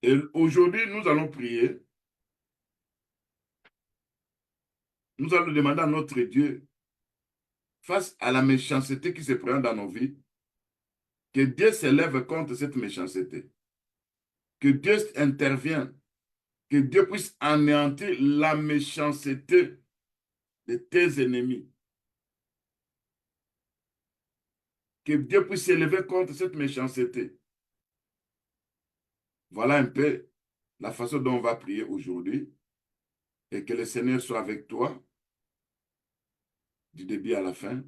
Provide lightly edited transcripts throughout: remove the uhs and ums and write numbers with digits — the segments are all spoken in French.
Et aujourd'hui, nous allons prier. Nous allons demander à notre Dieu, face à la méchanceté qui se présente dans nos vies, que Dieu s'élève contre cette méchanceté. Que Dieu intervienne. Que Dieu puisse anéantir la méchanceté de tes ennemis. Que Dieu puisse s'élever contre cette méchanceté. Voilà un peu la façon dont on va prier aujourd'hui. Et que le Seigneur soit avec toi du début à la fin.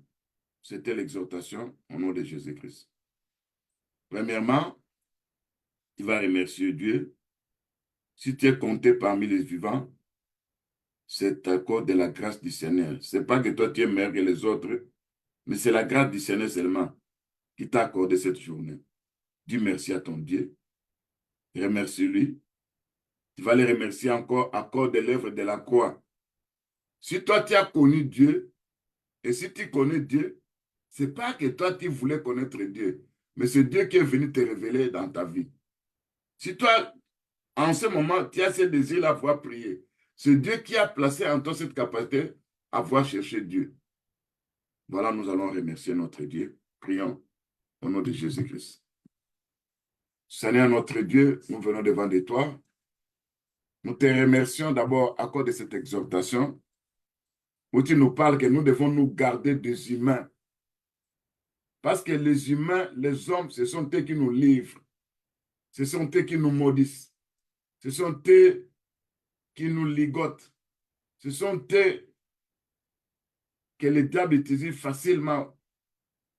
C'était l'exhortation au nom de Jésus-Christ. Premièrement, tu vas remercier Dieu. Si tu es compté parmi les vivants, c'est à cause de la grâce du Seigneur. Ce n'est pas que toi tu es meilleur que les autres, mais c'est la grâce du Seigneur seulement qui t'a accordé cette journée. Dis merci à ton Dieu. Remercie-lui. Tu vas le remercier encore à cause de l'œuvre de la croix. Si toi tu as connu Dieu, et si tu connais Dieu, ce n'est pas que toi tu voulais connaître Dieu, mais c'est Dieu qui est venu te révéler dans ta vie. Si toi, en ce moment, tu as ce désir à pouvoir prier, c'est Dieu qui a placé en toi cette capacité à pouvoir chercher Dieu. Voilà, nous allons remercier notre Dieu. Prions au nom de Jésus-Christ. Seigneur notre Dieu, nous venons devant de toi. Nous te remercions d'abord à cause de cette exhortation où tu nous parles que nous devons nous garder des humains. Parce que les humains, les hommes, ce sont eux qui nous livrent. Ce sont eux qui nous maudissent. Ce sont eux qui nous ligotent. Ce sont eux que le diable utilise facilement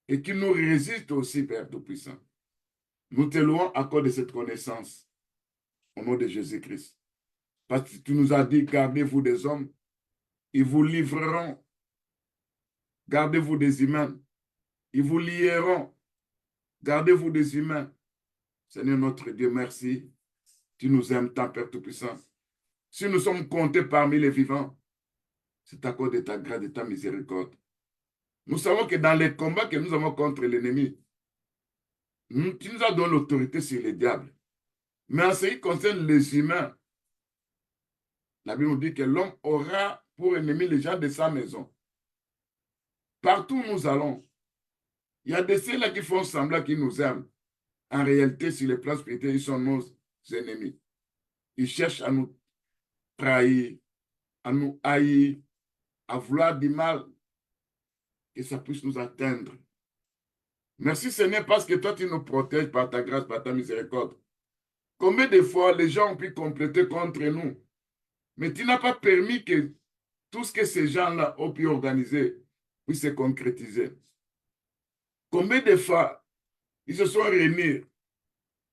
et qui nous résistent aussi, Père Tout-Puissant. Nous te louons à cause de cette connaissance au nom de Jésus-Christ. Parce que tu nous as dit, gardez-vous des hommes, ils vous livreront. Gardez-vous des humains, ils vous lieront. Gardez-vous des humains. Seigneur notre Dieu, merci. Tu nous aimes tant, Père Tout-Puissant. Si nous sommes comptés parmi les vivants, c'est à cause de ta grâce et de ta miséricorde. Nous savons que dans les combats que nous avons contre l'ennemi, tu nous as donné l'autorité sur les diables. Mais en ce qui concerne les humains, la Bible nous dit que l'homme aura pour ennemi les gens de sa maison. Partout où nous allons, il y a de ceux-là qui font semblant qu'ils nous aiment. En réalité, sur les plans spirituels, ils sont nos ennemis. Ils cherchent à nous trahir, à nous haïr, à vouloir du mal, que ça puisse nous atteindre. Merci Seigneur parce que toi tu nous protèges par ta grâce, par ta miséricorde. Combien de fois les gens ont pu compléter contre nous, mais tu n'as pas permis que tout ce que ces gens-là ont pu organiser puisse se concrétiser. Combien de fois ils se sont réunis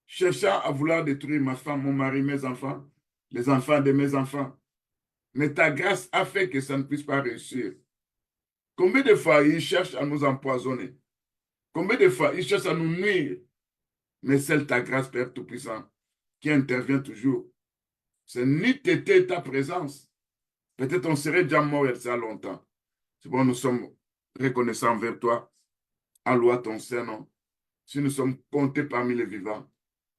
cherchant à vouloir détruire ma femme, mon mari, mes enfants, les enfants de mes enfants. Mais ta grâce a fait que ça ne puisse pas réussir. Combien de fois ils cherchent à nous empoisonner? Combien de fois ils cherchent à nous nuire? Mais c'est ta grâce, Père Tout-Puissant, qui intervient toujours. C'est ni t'étais ta présence. Peut-être on serait déjà mort il y a longtemps. C'est bon, nous sommes reconnaissants envers toi. Alloue ton Saint-Nom. Si nous sommes comptés parmi les vivants,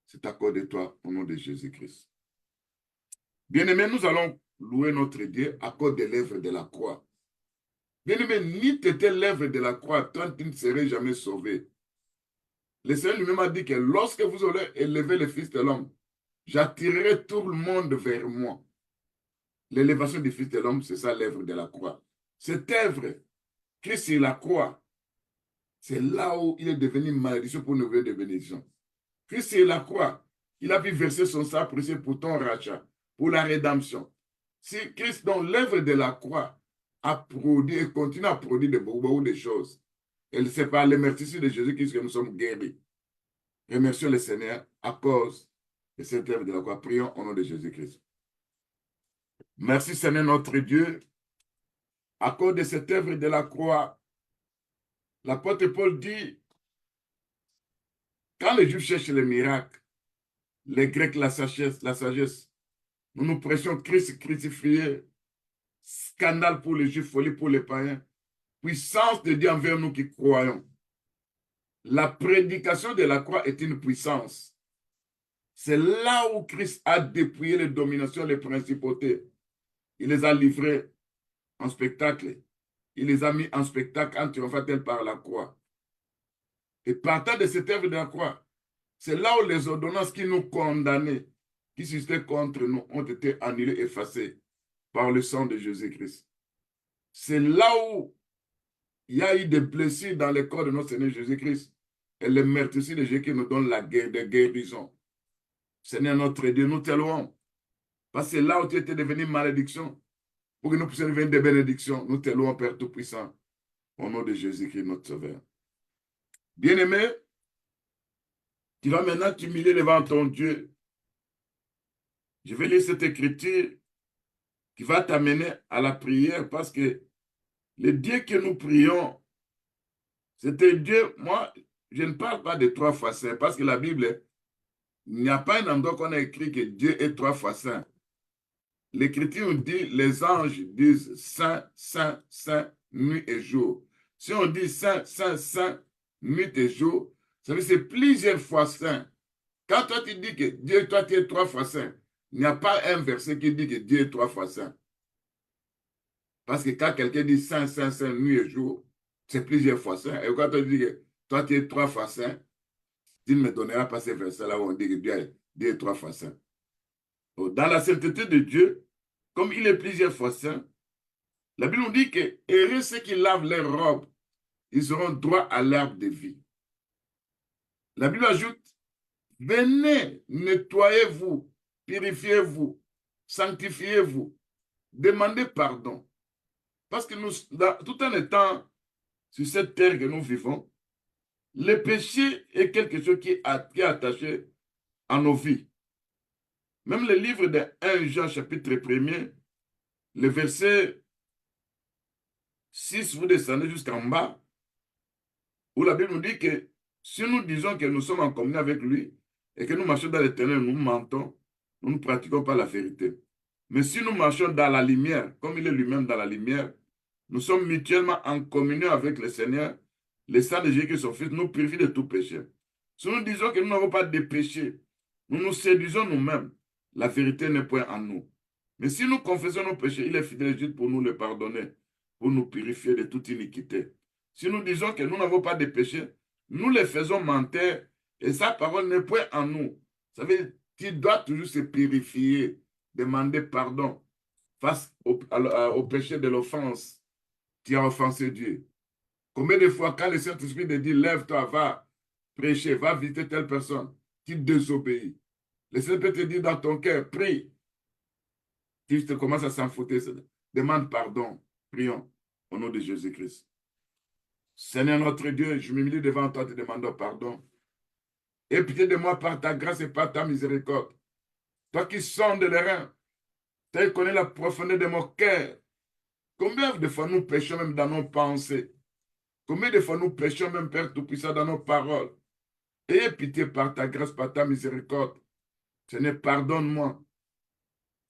c'est à cause de toi, au nom de Jésus-Christ. Bien-aimés, nous allons louer notre Dieu à cause de l'œuvre de la croix. Bien-aimé, ni t'étais l'œuvre de la croix, toi, tu ne serais jamais sauvé. Le Seigneur lui-même a dit que lorsque vous aurez élevé le Fils de l'homme, j'attirerai tout le monde vers moi. L'élévation du Fils de l'homme, c'est ça l'œuvre de la croix. Cette œuvre, Christ sur la croix, c'est là où il est devenu malédiction pour nous de bénédiction. Christ sur la croix, il a pu verser son sang précieux pour ton rachat, pour la rédemption. Si Christ, dans l'œuvre de la croix, a produit et continue à produire beaucoup de choses, et c'est par le merci de Jésus-Christ que nous sommes guéris. Remercions le Seigneur à cause de cette œuvre de la croix. Prions au nom de Jésus-Christ. Merci Seigneur notre Dieu. À cause de cette œuvre de la croix, l'apôtre Paul dit, quand les Juifs cherchent les miracles, les Grecs la sagesse, nous prêchons Christ crucifié, scandale pour les Juifs, folie pour les païens, puissance de Dieu envers nous qui croyons. La prédication de la croix est une puissance. C'est là où Christ a dépouillé les dominations, les principautés. Il les a livrées en spectacle. Il les a mis en spectacle en triomphateur par la croix. Et partant de cette œuvre de la croix, c'est là où les ordonnances qui nous condamnaient, qui subsistaient contre nous, ont été annulées, effacées par le sang de Jésus-Christ. C'est là où il y a eu des blessures dans le corps de notre Seigneur Jésus-Christ. Et le meurtrissure de Jésus qui nous donne la guerre, de guérison. Seigneur notre Dieu, nous te louons. Parce que là où tu étais devenu malédiction, pour que nous puissions devenir des bénédictions, nous te louons, Père Tout-Puissant, au nom de Jésus-Christ, notre Sauveur. Bien-aimé, tu vas maintenant t'humilier devant ton Dieu. Je vais lire cette écriture qui va t'amener à la prière parce que le Dieu que nous prions, c'était Dieu. Moi, je ne parle pas de 3 fois saint parce que la Bible, il n'y a pas un endroit qu'on a écrit que Dieu est 3 fois saint. L'Écriture dit, les anges disent saint, saint, saint, nuit et jour. Si on dit saint, saint, saint, nuit et jour, ça veut dire que c'est plusieurs fois saint. Quand toi tu dis que Dieu, toi tu es 3 fois saint, il n'y a pas un verset qui dit que Dieu est 3 fois saint. Parce que quand quelqu'un dit saint, saint, saint, nuit et jour, c'est plusieurs fois saint. Et quand tu dis que toi tu es 3 fois saint, tu ne me donneras pas ces versets-là où on dit que Dieu est 3 fois saint. Dans la sainteté de Dieu, comme il est plusieurs fois saint, la Bible nous dit que heureux ceux qui lavent leurs robes, ils auront droit à l'arbre de vie. La Bible ajoute, venez, nettoyez-vous, purifiez-vous, sanctifiez-vous, demandez pardon. Parce que nous, tout en étant sur cette terre que nous vivons, le péché est quelque chose qui est attaché à nos vies. Même le livre de 1 Jean chapitre 1er, le verset 6, vous descendez jusqu'en bas, où la Bible nous dit que si nous disons que nous sommes en communion avec lui et que nous marchons dans l'éternel, nous mentons, nous ne pratiquons pas la vérité. Mais si nous marchons dans la lumière, comme il est lui-même dans la lumière, nous sommes mutuellement en communion avec le Seigneur. Le sang de Jésus, son Fils, nous purifie de tout péché. Si nous disons que nous n'avons pas de péché, nous nous séduisons nous-mêmes. La vérité n'est point en nous. Mais si nous confessons nos péchés, il est fidèle et juste pour nous les pardonner, pour nous purifier de toute iniquité. Si nous disons que nous n'avons pas de péché, nous les faisons mentir et sa parole n'est point en nous. Ça veut dire qu'il doit toujours se purifier, demander pardon face au péché de l'offense qui a offensé Dieu. Combien de fois, quand le Saint-Esprit te dit, lève-toi, va prêcher, va visiter telle personne, tu désobéis. Le Saint-Esprit te dit dans ton cœur, prie. Tu te commences à s'en foutre, demande pardon. Prions au nom de Jésus-Christ. Seigneur notre Dieu, je m'humilie devant toi, te demandant pardon. Aie pitié de moi par ta grâce et par ta miséricorde. Toi qui sondes les reins, tu connais la profondeur de mon cœur. Combien de fois nous péchons même dans nos pensées? Combien de fois nous péchons même, Père Tout-Puissant, dans nos paroles? Aie pitié par ta grâce, par ta miséricorde. Seigneur, pardonne-moi.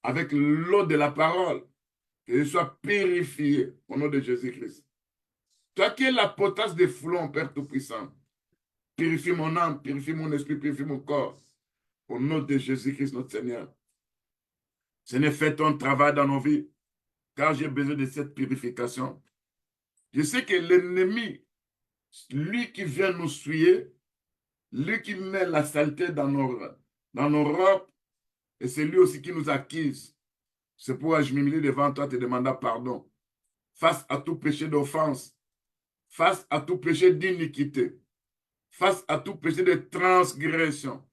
Avec l'eau de la parole, que je sois purifié au nom de Jésus-Christ. Toi qui es la potasse des flots, Père Tout-Puissant, purifie mon âme, purifie mon esprit, purifie mon corps. Au nom de Jésus-Christ, notre Seigneur. Seigneur, fais ton travail dans nos vies, car j'ai besoin de cette purification. Je sais que l'ennemi, lui qui vient nous souiller, lui qui met la saleté dans nos robes, et c'est lui aussi qui nous accuse. C'est pourquoi je m'humilie devant toi, te demandant pardon. Face à tout péché d'offense, face à tout péché d'iniquité, face à tout péché de transgression,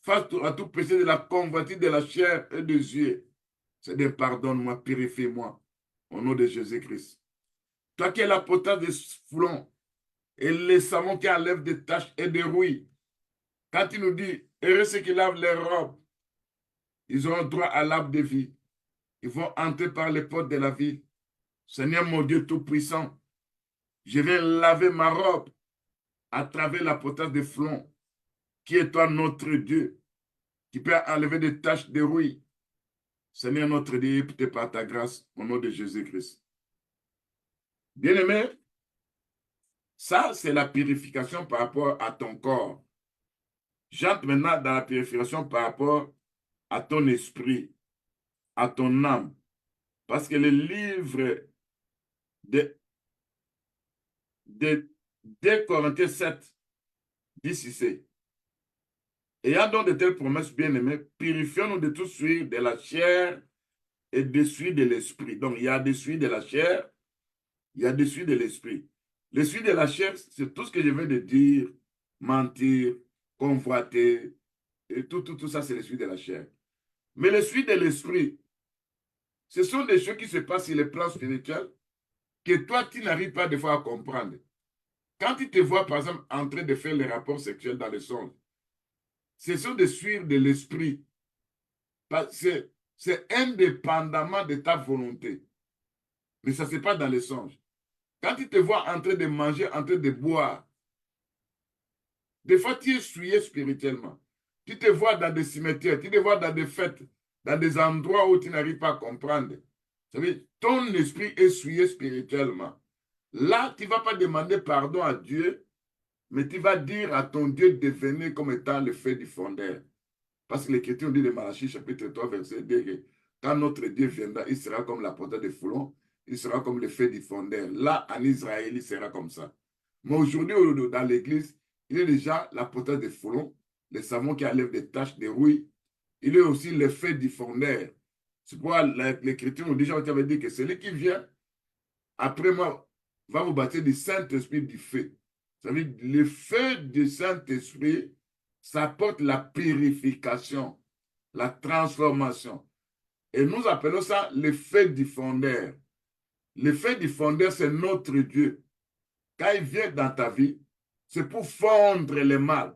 face à tout péché de la convoitise de la chair et des yeux. Seigneur, pardonne-moi, purifie-moi, au nom de Jésus-Christ. Toi qui es la potasse des foulons et les savons qui enlèvent des taches et des rouilles, quand tu nous dis, heureux ceux qui lavent les robes, ils auront droit à l'arbre de vie. Ils vont entrer par les portes de la vie. Seigneur mon Dieu Tout-Puissant, je viens laver ma robe à travers la potasse des flons, qui est toi notre Dieu, qui peut enlever des taches de rouille. Seigneur notre Dieu, peut-être par ta grâce, au nom de Jésus-Christ. Bien-aimé, ça c'est la purification par rapport à ton corps. J'entre maintenant dans la purification par rapport à ton esprit, à ton âme. Parce que le livre de 2 Corinthiens 7 dit ceci. Ayant donc de telles promesses bien-aimées, purifions-nous de tout souillure de la chair et de souillure de l'esprit. Donc, il y a des souillures de la chair, il y a des souillures de l'esprit. Les souillures de la chair, c'est tout ce que je viens de dire, mentir, convoiter, et tout ça, c'est les souillures de la chair. Mais les souillures de l'esprit, ce sont des choses qui se passent sur le plan spirituel que toi, tu n'arrives pas des fois à comprendre. Quand tu te vois, par exemple, en train de faire les rapports sexuels dans le songe, ce sont des souillures de l'esprit. C'est indépendamment de ta volonté. Mais ça ne se passe dans les songes. Quand tu te vois en train de manger, en train de boire, des fois tu es souillé spirituellement. Tu te vois dans des cimetières, tu te vois dans des fêtes, dans des endroits où tu n'arrives pas à comprendre. Ça veut dire, ton esprit est souillé spirituellement. Là, tu ne vas pas demander pardon à Dieu, mais tu vas dire à ton Dieu de venir comme étant le feu du fondeur. Parce que l'Écriture dit de Malachie, chapitre 3, verset 2, que quand notre Dieu viendra, il sera comme la portée de foulon, il sera comme le feu du fondeur. Là, en Israël, il sera comme ça. Mais aujourd'hui, dans l'Église, il y a déjà la portée de foulon, le savon qui enlève des taches de rouille. Il y a aussi le feu du fondeur. C'est pourquoi l'Écriture nous dit, Jean avait dit que celui qui vient après moi va vous baptiser du Saint-Esprit du feu. Ça veut dire le feu du Saint-Esprit, ça apporte la purification, la transformation. Et nous appelons ça le feu du fondeur. Le feu du fondeur, c'est notre Dieu. Quand il vient dans ta vie, c'est pour fondre le mal.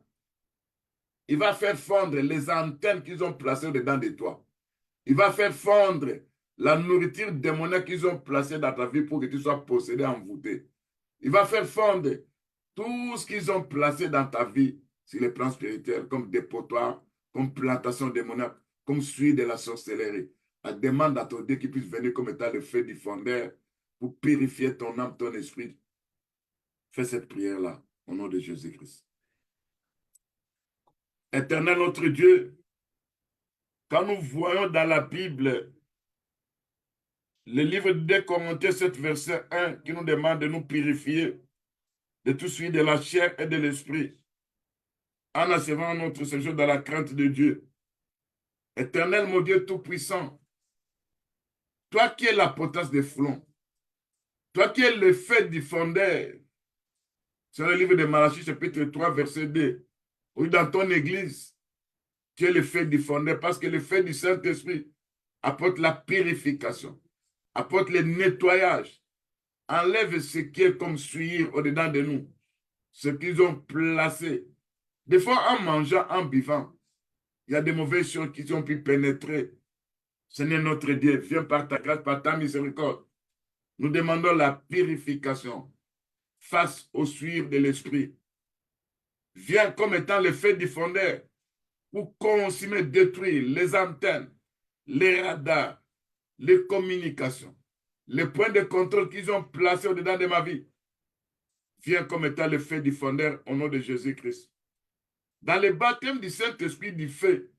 Il va faire fondre les antennes qu'ils ont placées dedans de toi. Il va faire fondre la nourriture démoniaque qu'ils ont placée dans ta vie pour que tu sois possédé, envoûté. Il va faire fondre tout ce qu'ils ont placé dans ta vie sur les plans spirituels, comme dépotoir, comme plantation démoniaque, comme suie de la sorcellerie. Elle demande à ton Dieu qu'il puisse venir comme étant le feu du fondeur pour purifier ton âme, ton esprit. Fais cette prière-là, au nom de Jésus-Christ. Éternel notre Dieu, quand nous voyons dans la Bible le livre de 2 Corinthiens 7, verset 1, qui nous demande de nous purifier de tout suite de la chair et de l'esprit, en assurant notre séjour dans la crainte de Dieu. Éternel, mon Dieu Tout-Puissant, toi qui es la potence des flancs, toi qui es le feu du fondeur, c'est le livre de Malachie, chapitre 3, verset 2, oui, dans ton église, tu es le feu du fondeur, parce que le feu du Saint-Esprit apporte la purification, apporte le nettoyage, enlève ce qui est comme souillir au-dedans de nous, ce qu'ils ont placé. Des fois, en mangeant, en buvant, il y a des mauvaises choses qui ont pu pénétrer. Seigneur notre Dieu, viens par ta grâce, par ta miséricorde. Nous demandons la purification face au suivre de l'esprit. Viens comme étant le feu du fondeur pour consumer, détruire les antennes, les radars, les communications, les points de contrôle qu'ils ont placés au-dedans de ma vie. Viens comme étant le feu du fondeur au nom de Jésus-Christ. Dans le baptême du Saint-Esprit du feu,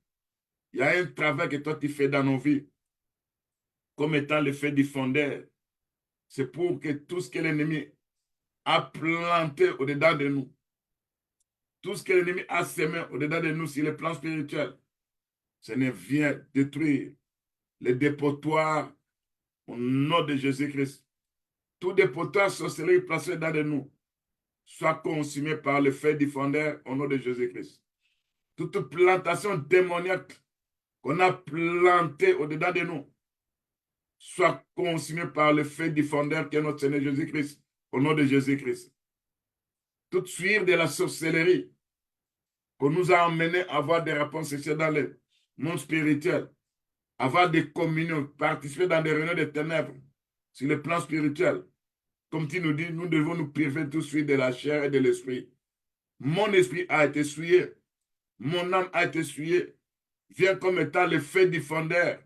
il y a un travail que toi tu fais dans nos vies comme étant le feu du fondeur. C'est pour que tout ce que l'ennemi a planté au-dedans de nous, tout ce que l'ennemi a semé au-dedans de nous sur le plan spirituel, Seigneur, vient détruire les dépotoirs au nom de Jésus-Christ. Tout dépotoir sorcellerie placé dans de nous soit consumé par le feu du fondeur au nom de Jésus-Christ. Toute plantation démoniaque qu'on a plantée au-dedans de nous soit consumée par le feu du fondeur qui est notre Seigneur Jésus-Christ au nom de Jésus-Christ. Toute suite de la sorcellerie qu'on nous a emmené à avoir des réponses sexuelles dans le monde spirituel, avoir des communions, participer dans des réunions de ténèbres sur le plan spirituel. Comme tu nous dis, nous devons nous purifier tout de suite de la chair et de l'esprit. Mon esprit a été souillé, mon âme a été souillée. Viens comme étant le feu du fondeur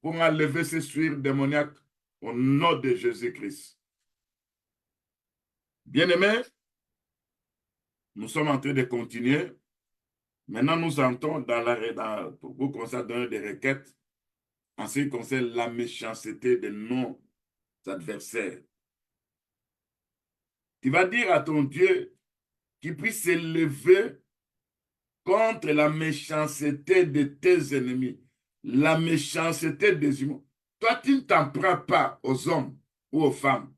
pour enlever ces souillures démoniaques au nom de Jésus-Christ. Bien-aimés, nous sommes en train de continuer Maintenant, nous entrons pour qu'on s'en donne des requêtes en ce qui concerne la méchanceté de nos adversaires. Tu vas dire à ton Dieu qu'il puisse s'élever contre la méchanceté de tes ennemis, la méchanceté des humains. Toi, tu ne t'en prends pas aux hommes ou aux femmes,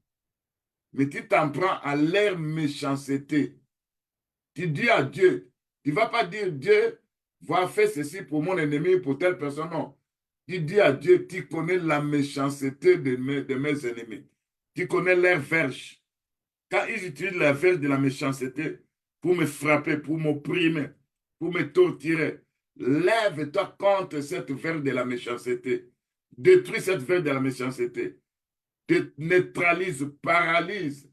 mais tu t'en prends à leur méchanceté. Tu dis à Dieu, tu ne vas pas dire Dieu va faire ceci pour mon ennemi, pour telle personne, non. Tu dis à Dieu, tu connais la méchanceté de mes ennemis. Tu connais leur verge. Quand ils utilisent la verge de la méchanceté pour me frapper, pour m'opprimer, pour me torturer, lève-toi contre cette verge de la méchanceté. Détruis cette verge de la méchanceté. Neutralise, paralyse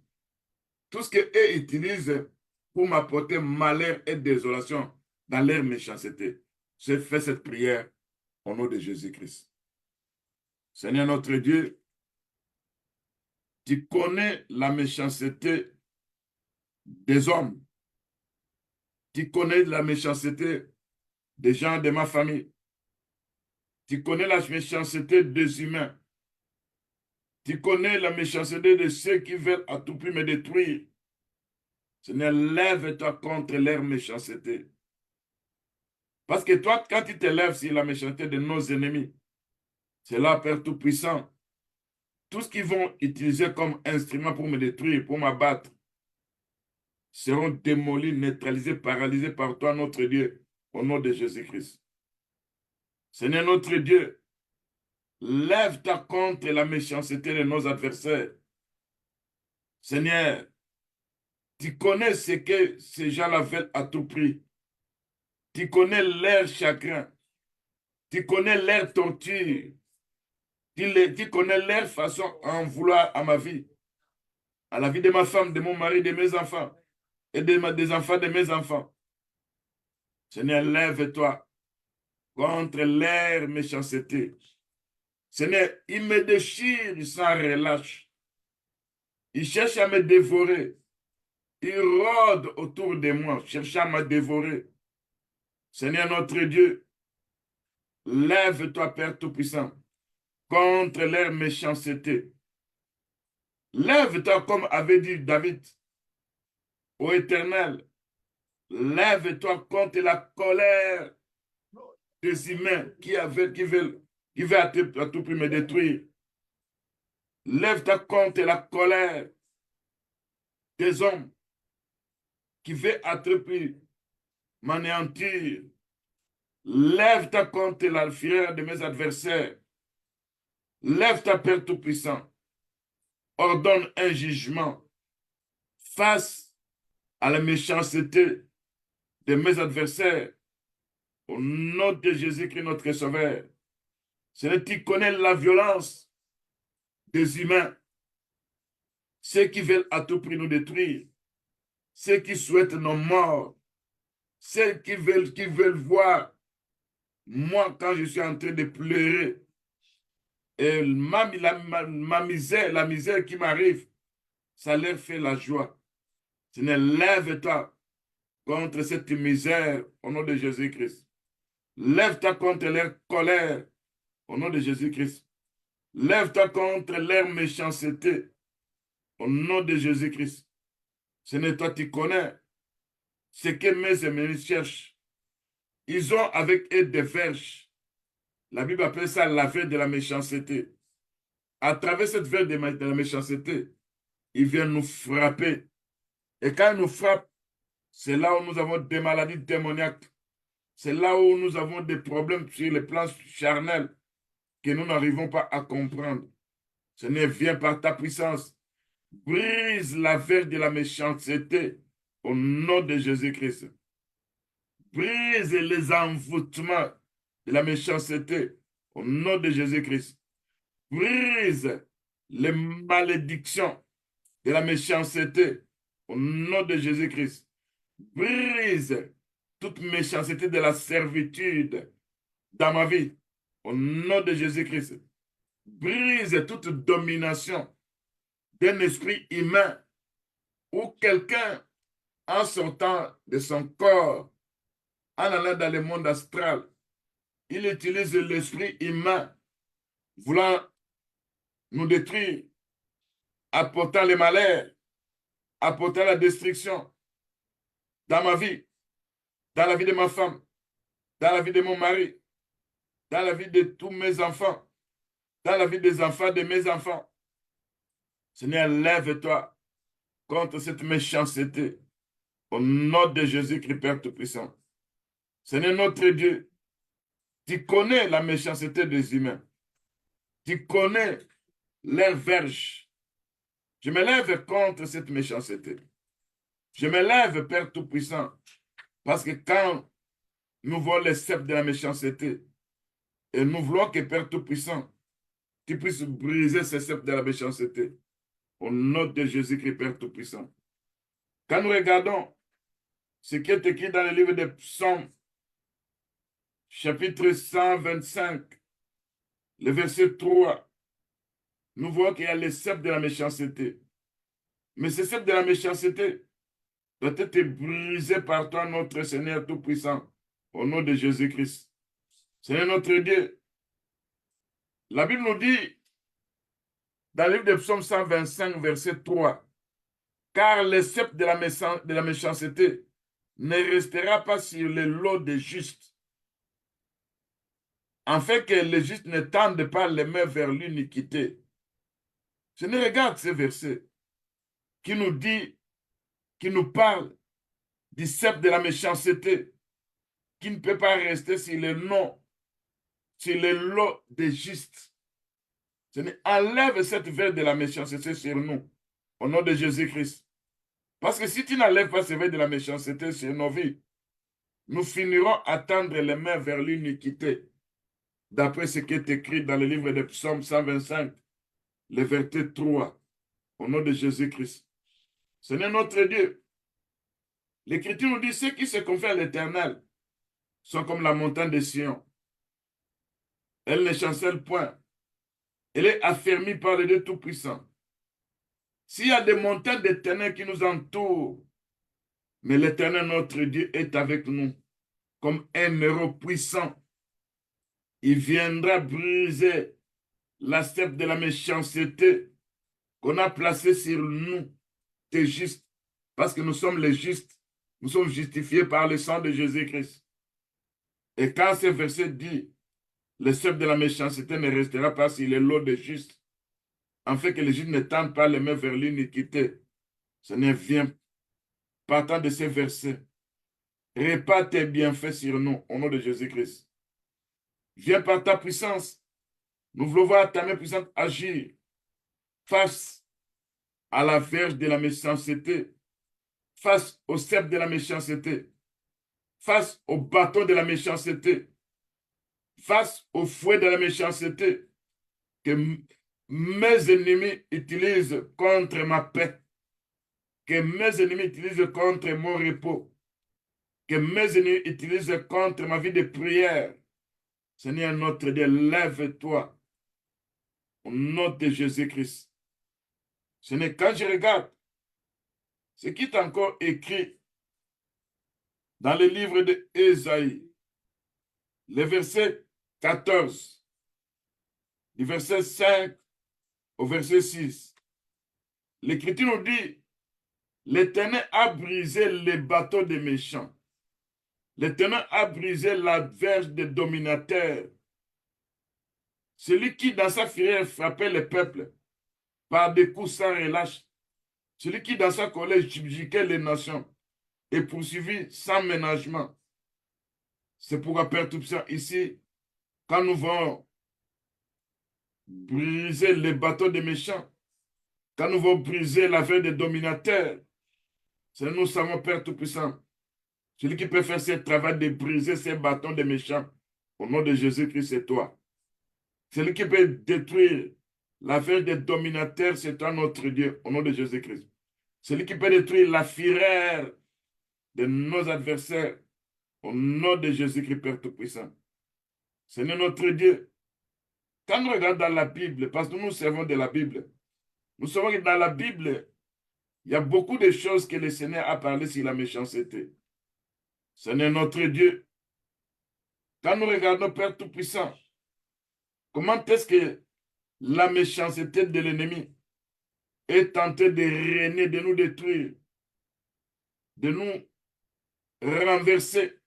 tout ce qu'eux utilisent pour m'apporter malheur et désolation dans leur méchanceté. Je fais cette prière au nom de Jésus-Christ. Seigneur notre Dieu, tu connais la méchanceté des hommes. Tu connais la méchanceté des gens de ma famille. Tu connais la méchanceté des humains. Tu connais la méchanceté de ceux qui veulent à tout prix me détruire. Seigneur, lève-toi contre leur méchanceté. Parce que toi, quand tu te lèves sur la méchanceté de nos ennemis, c'est là, Père Tout-Puissant, tout ce qu'ils vont utiliser comme instrument pour me détruire, pour m'abattre, seront démolis, neutralisés, paralysés par toi, notre Dieu, au nom de Jésus-Christ. Seigneur notre Dieu, lève-toi contre la méchanceté de nos adversaires. Seigneur, tu connais ce que ces gens-là veulent à tout prix. Tu connais leur chagrin. Tu connais leur torture. Tu connais leur façon en vouloir à ma vie, à la vie de ma femme, de mon mari, de mes enfants et des enfants de mes enfants. Seigneur, lève-toi contre leur méchanceté. Seigneur, ils me déchirent sans relâche. Ils cherchent à me dévorer. Ils rôdent autour de moi, cherchant à me dévorer. Seigneur notre Dieu, lève-toi, Père Tout-Puissant, contre leur méchanceté. Lève-toi, comme avait dit David, ô Éternel, lève-toi contre la colère des humains qui veulent à tout prix me détruire. Lève-toi contre la colère des hommes qui veulent à tout prix m'anéantir. Lève-toi contre la fureur de mes adversaires. Lève-toi, Père Tout-Puissant. Ordonne un jugement face à la méchanceté de mes adversaires. Au nom de Jésus-Christ, notre Sauveur. Seigneur, tu connais la violence des humains, ceux qui veulent à tout prix nous détruire, ceux qui souhaitent nos morts, ceux qui veulent voir moi quand je suis en train de pleurer. Et ma misère, la misère qui m'arrive, ça leur fait la joie. Seigneur, lève-toi contre cette misère au nom de Jésus-Christ. Lève-toi contre leur colère au nom de Jésus-Christ. Lève-toi contre leur méchanceté au nom de Jésus-Christ. Seigneur, toi, tu connais ce que mes ennemis cherchent. Ils ont avec eux des verges. La Bible appelle ça la verge de la méchanceté. À travers cette verge de la méchanceté, ils viennent nous frapper. Et quand ils nous frappent, c'est là où nous avons des maladies démoniaques. C'est là où nous avons des problèmes sur les plans charnels que nous n'arrivons pas à comprendre. Seigneur, viens par ta puissance. Brise la verge de la méchanceté au nom de Jésus-Christ. Brise les envoûtements de la méchanceté au nom de Jésus-Christ. Brise les malédictions de la méchanceté au nom de Jésus-Christ. Brise toute méchanceté de la servitude dans ma vie au nom de Jésus-Christ. Brise toute domination d'un esprit humain ou quelqu'un en sortant de son corps en allant dans le monde astral, il utilise l'esprit humain voulant nous détruire, apportant le malheur, apportant la destruction dans ma vie, dans la vie de ma femme, dans la vie de mon mari, dans la vie de tous mes enfants, dans la vie des enfants de mes enfants. Seigneur, lève-toi contre cette méchanceté. Au nom de Jésus-Christ, Père Tout-Puissant. Seigneur notre Dieu, tu connais la méchanceté des humains. Tu connais leur verge. Je me lève contre cette méchanceté. Je me lève, Père Tout-Puissant, parce que quand nous voyons les sceptres de la méchanceté, et nous voulons que, Père Tout-Puissant, tu puisses briser ces sceptres de la méchanceté. Au nom de Jésus-Christ, Père Tout-Puissant. Quand nous regardons ce qui est écrit dans le livre des Psaumes, chapitre 125, le verset 3, nous voyons qu'il y a les sceptres de la méchanceté. Mais ces sceptres de la méchanceté doivent être brisés par toi, notre Seigneur Tout-Puissant, au nom de Jésus-Christ. Seigneur notre Dieu, la Bible nous dit, dans le livre de Psaume 125, verset 3, car les sceptres de la méchanceté ne restera pas sur les lots des justes, afin que les justes ne tendent pas les mains vers l'iniquité. Je ne regarde ce verset qui nous dit, qui nous parle du sceptre de la méchanceté, qui ne peut pas rester sur les noms, sur les lots des justes. Enlève cette veille de la méchanceté sur nous, au nom de Jésus-Christ. Parce que si tu n'enlèves pas cette veille de la méchanceté sur nos vies, nous finirons à tendre les mains vers l'iniquité, d'après ce qui est écrit dans le livre de Psaume 125, le verset 3, au nom de Jésus-Christ. Seigneur notre Dieu, l'Écriture nous dit, ceux qui se confient à l'Éternel sont comme la montagne de Sion. Elle ne chancelle point. Elle est affermie par le Dieu Tout-Puissant. S'il y a des montagnes d'Éternel qui nous entourent, mais l'Éternel notre Dieu est avec nous comme un héros puissant. Il viendra briser la sceptre de la méchanceté qu'on a placée sur nous, des justes, parce que nous sommes les justes. Nous sommes justifiés par le sang de Jésus-Christ. Et quand ce verset dit, le sceptre de la méchanceté ne restera pas sur les lots des justes, afin que les justes ne tendent pas les mains vers l'iniquité. Seigneur, viens, partant de ces versets, répare tes bienfaits sur nous, au nom de Jésus-Christ. Viens par ta puissance. Nous voulons voir ta main puissante agir face à la verge de la méchanceté, face au sceptre de la méchanceté, face au bâton de la méchanceté, face au fouet de la méchanceté que mes ennemis utilisent contre ma paix, que mes ennemis utilisent contre mon repos, que mes ennemis utilisent contre ma vie de prière. Seigneur notre Dieu, lève-toi au nom de Jésus-Christ. Seigneur, quand je regarde ce qui est encore écrit dans le livre d'Ésaïe, le verset 14, du verset 5 au verset 6, l'Écriture nous dit, l'Éternel a brisé les bateaux des méchants. L'Éternel a brisé la verge des dominateurs. Celui qui, dans sa fureur, frappait le peuple par des coups sans relâche. Celui qui, dans sa colère, subjuguait les nations et poursuivit sans ménagement. C'est pourquoi, Père Tout-Puissant, ici, quand nous voulons briser les bateaux des méchants, quand nous voulons briser la verge des dominateurs, c'est nous savons, Père Tout-Puissant, celui qui peut faire ce travail de briser ces bâtons des méchants, au nom de Jésus-Christ, c'est toi. Celui qui peut détruire la verge des dominateurs, c'est toi, notre Dieu, au nom de Jésus-Christ. Celui qui peut détruire la fureur de nos adversaires, au nom de Jésus-Christ, Père Tout-Puissant. Seigneur notre Dieu, quand nous regardons dans la Bible, parce que nous servons de la Bible, nous savons que dans la Bible, il y a beaucoup de choses que le Seigneur a parlé sur la méchanceté. Seigneur notre Dieu, quand nous regardons Père Tout-Puissant, comment est-ce que la méchanceté de l'ennemi est tentée de régner, de nous détruire, de nous renverser.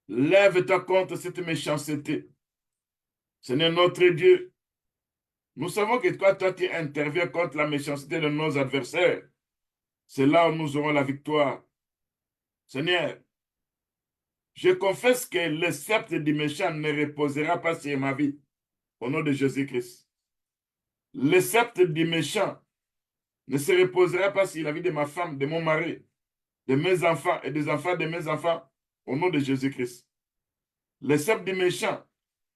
Lève-toi contre cette méchanceté. Seigneur notre Dieu, nous savons que toi, tu interviens contre la méchanceté de nos adversaires. C'est là où nous aurons la victoire. Seigneur, je confesse que le sceptre du méchant ne reposera pas sur ma vie. Au nom de Jésus-Christ. Le sceptre du méchant ne se reposera pas sur la vie de ma femme, de mon mari, de mes enfants et des enfants de mes enfants. Au nom de Jésus-Christ. Le sceptre du méchant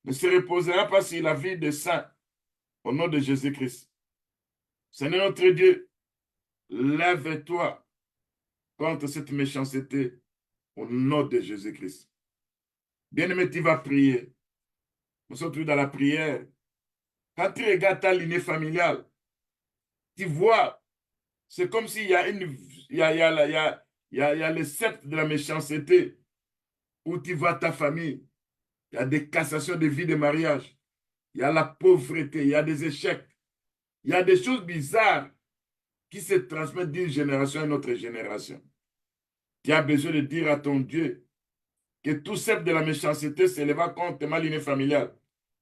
ne se reposera pas sur la vie des saints. Au nom de Jésus-Christ. Seigneur notre Dieu, lève-toi contre cette méchanceté au nom de Jésus-Christ. Bien-aimé, tu vas prier. Nous sommes tous dans la prière. Quand tu regardes ta lignée familiale, tu vois, c'est comme s'il y a le sceptre de la méchanceté où tu vois ta famille. Il y a des cassations de vie de mariage. Il y a la pauvreté, il y a des échecs. Il y a des choses bizarres qui se transmettent d'une génération à une autre génération. Tu as besoin de dire à ton Dieu que tout sceptre de la méchanceté s'éleva contre ma lignée familiale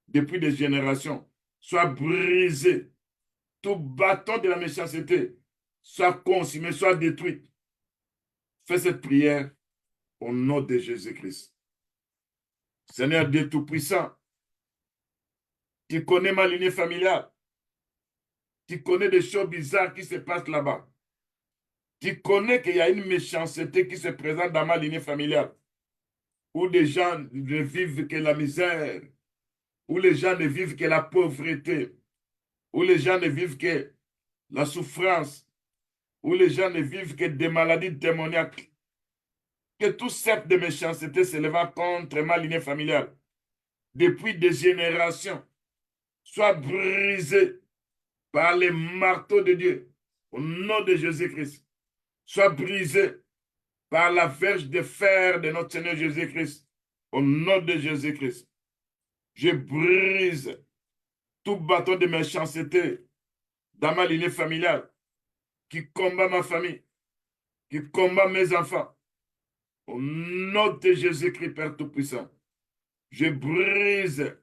depuis des générations soit brisé. Tout bâton de la méchanceté soit consumé, soit détruit. Fais cette prière au nom de Jésus-Christ. Seigneur Dieu Tout-Puissant, tu connais ma lignée familiale. Tu connais des choses bizarres qui se passent là-bas. Tu connais qu'il y a une méchanceté qui se présente dans ma lignée familiale, où des gens ne vivent que la misère, où les gens ne vivent que la pauvreté, où les gens ne vivent que la souffrance, où les gens ne vivent que des maladies démoniaques. Que tout sceptre de méchanceté s'éleva contre ma lignée familiale, depuis des générations, soit brisé par les marteaux de Dieu, au nom de Jésus-Christ, soit brisé par la verge de fer de notre Seigneur Jésus-Christ, au nom de Jésus-Christ. Je brise tout bâton de méchanceté dans ma lignée familiale qui combat ma famille, qui combat mes enfants. Au nom de Jésus-Christ, Père Tout-Puissant, je brise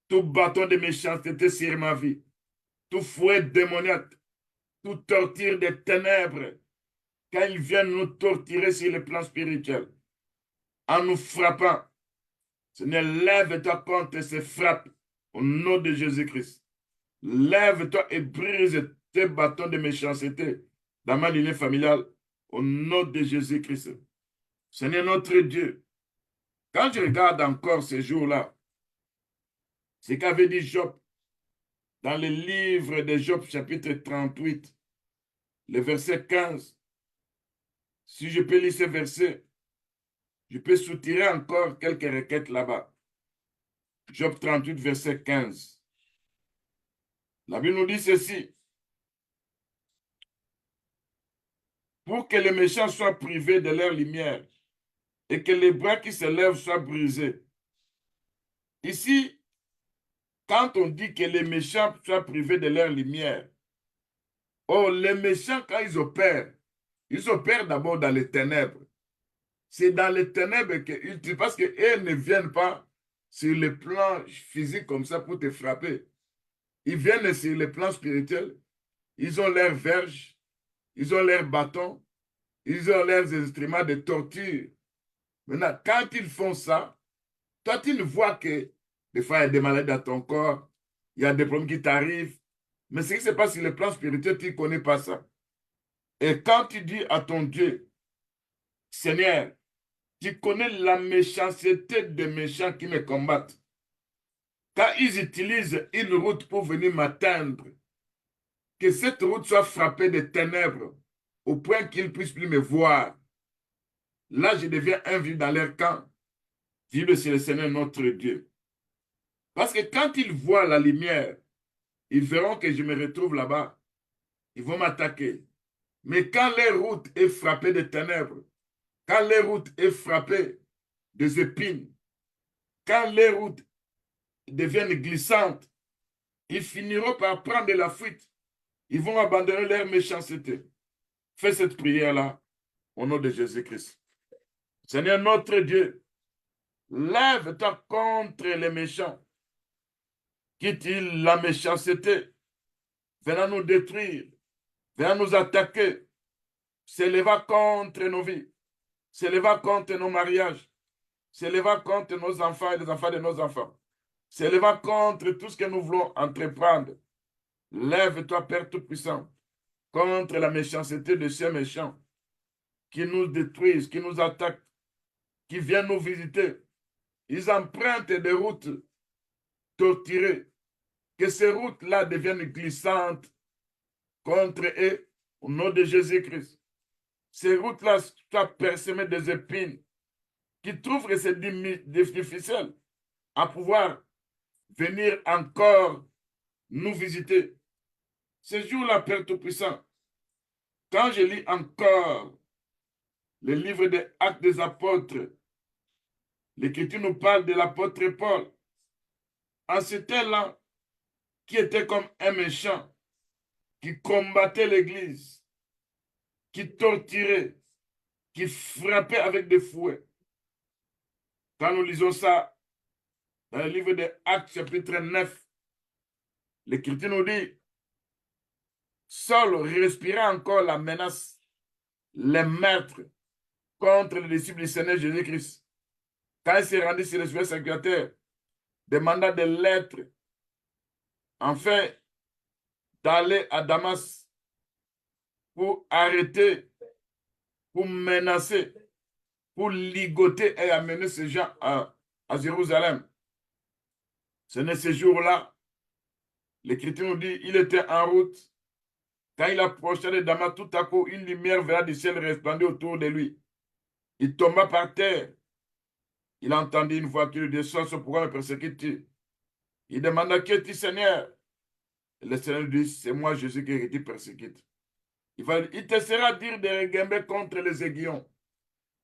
tout bâton de méchanceté sur ma vie, tout fouet démoniaque, tout torture des ténèbres, quand ils viennent nous torturer sur le plan spirituel, en nous frappant. Seigneur, lève-toi contre ces frappes au nom de Jésus-Christ. Lève-toi et brise tes bâtons de méchanceté dans ma lignée familiale au nom de Jésus-Christ. Seigneur notre Dieu, quand je regarde encore ces jours-là, ce qu'avait dit Job dans le livre de Job, chapitre 38, le verset 15, si je peux lire ce verset, je peux soutirer encore quelques requêtes là-bas. Job 38, verset 15. La Bible nous dit ceci. Pour que les méchants soient privés de leur lumière et que les bras qui se lèvent soient brisés. Ici, quand on dit que les méchants soient privés de leur lumière, oh, les méchants, quand ils opèrent d'abord dans les ténèbres. C'est dans les ténèbres qu'ils, parce qu'ils ne viennent pas sur le plan physique comme ça pour te frapper. Ils viennent sur le plan spirituel. Ils ont leurs verges, ils ont leurs bâtons, ils ont leurs instruments de torture. Maintenant, quand ils font ça, toi, tu ne vois que des fois, il y a des maladies dans ton corps, il y a des problèmes qui t'arrivent. Mais ce qui se passe sur le plan spirituel, tu ne connais pas ça. Et quand tu dis à ton Dieu, Seigneur, tu connais la méchanceté des méchants qui me combattent. Quand ils utilisent une route pour venir m'atteindre, que cette route soit frappée de ténèbres au point qu'ils ne puissent plus me voir. Là, je deviens invisible dans leur camp. Vive sur le Seigneur notre Dieu. Parce que quand ils voient la lumière, ils verront que je me retrouve là-bas. Ils vont m'attaquer. Mais quand leur route est frappée de ténèbres, quand les routes est frappée des épines, quand les routes deviennent glissantes, ils finiront par prendre la fuite. Ils vont abandonner leur méchanceté. Fais cette prière-là au nom de Jésus-Christ. Seigneur notre Dieu, lève-toi contre les méchants. Quitte-t-il la méchanceté, venant nous détruire, venant nous attaquer, s'éleva contre nos vies, s'éleva contre nos mariages, s'éleva contre nos enfants et les enfants de nos enfants, s'éleva contre tout ce que nous voulons entreprendre. Lève-toi, Père Tout-Puissant, contre la méchanceté de ces méchants qui nous détruisent, qui nous attaquent, qui viennent nous visiter. Ils empruntent des routes torturées. Que ces routes-là deviennent glissantes contre eux au nom de Jésus-Christ. Ces routes-là soient parsemées des épines qui trouvent que c'est difficile à pouvoir venir encore nous visiter. Ce jour-là, Père Tout-Puissant, quand je lis encore le livre des Actes des Apôtres, l'Écriture nous parle de l'apôtre Paul. En ce temps-là, qui était comme un méchant, qui combattait l'Église, qui torturait, qui frappait avec des fouets. Quand nous lisons ça dans le livre des Actes, chapitre 9, l'Écriture nous dit, Saul respirait encore la menace, les meurtres contre les disciples du Seigneur Jésus-Christ. Quand il s'est rendu sur le super secrétaire, demanda des lettres, enfin, d'aller à Damas pour arrêter, pour menacer, pour ligoter et amener ces gens à Jérusalem. Ce n'est ce jour-là, l'Écriture nous dit, il était en route. Quand il approchait de Damas, tout à coup, une lumière venant du ciel resplendit autour de lui. Il tomba par terre. Il entendit une voix qui lui dit, sois pourquoi me persécutes-tu? Il demanda, qui es-tu, Seigneur? Et le Seigneur lui dit, c'est moi, Jésus, qui te persécute. Il te sera dire de regamber contre les aiguillons.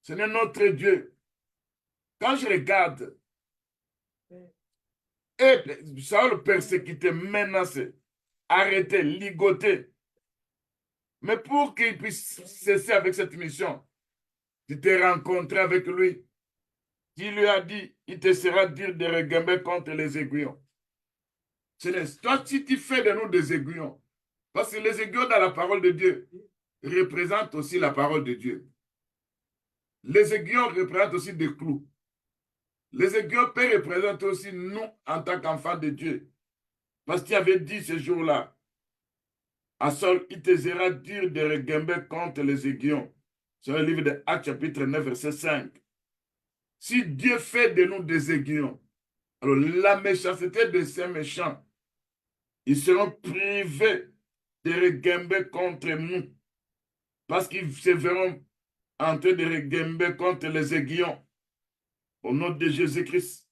Seigneur notre Dieu, quand je regarde, et Saul persécuté, menacé, arrêté, ligoté, mais pour qu'il puisse cesser avec cette mission, tu t'es rencontré avec lui, qui lui a dit, il te sera dire de regamber contre les aiguillons. Toi, si tu fais de nous des aiguillons, parce que les aiguillons dans la parole de Dieu représentent aussi la parole de Dieu. Les aiguillons représentent aussi des clous. Les aiguillons peuvent représenter aussi nous en tant qu'enfants de Dieu. Parce qu'il avait dit ce jour-là, à Saul, il te sera dire de regamber contre les aiguillons. C'est le livre de Actes chapitre 9, verset 5. Si Dieu fait de nous des aiguillons, alors la méchanceté de ces méchants, ils seront privés de regamber contre nous. Parce qu'ils se verront en train de regamber contre les aiguillons. Au nom de Jésus-Christ.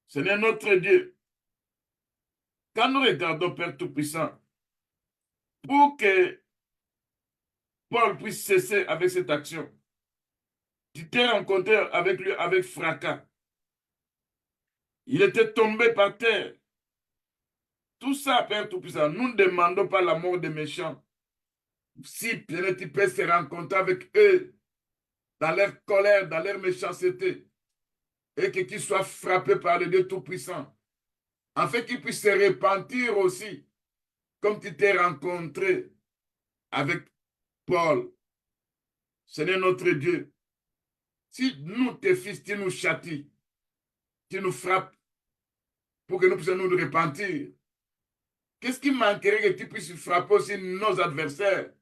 Seigneur notre Dieu, quand nous regardons Père Tout-Puissant, pour que Paul puisse cesser avec cette action, tu t'es rencontré avec lui avec fracas. Il était tombé par terre. Tout ça, Père Tout-Puissant, nous ne demandons pas la mort des méchants. Si tu peux se rencontrer avec eux dans leur colère, dans leur méchanceté, et qu'ils soient frappés par le Dieu Tout-Puissant, afin qu'ils puissent se repentir aussi, comme tu t'es rencontré avec Paul. Seigneur notre Dieu, si nous, tes fils, tu nous châties, tu nous frappes pour que nous puissions nous repentir, qu'est-ce qui manquerait que tu puisses frapper aussi nos adversaires,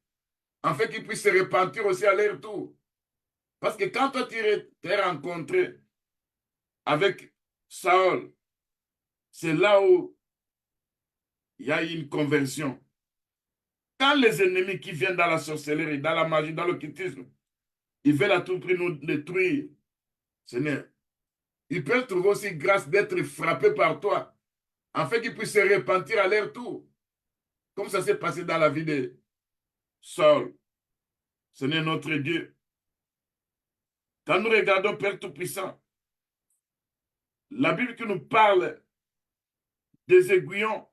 afin qu'ils puissent se repentir aussi à leur tour? Parce que quand toi, tu t'es rencontré avec Saul, c'est là où il y a eu une conversion. Quand les ennemis qui viennent dans la sorcellerie, dans la magie, dans l'occultisme, ils veulent à tout prix nous détruire, Seigneur, ils peuvent trouver aussi grâce d'être frappés par toi, afin qu'ils puissent se repentir à leur tour, comme ça s'est passé dans la vie de Saul. Seigneur notre Dieu, Quand nous regardons Père Tout-Puissant, la Bible qui nous parle des aiguillons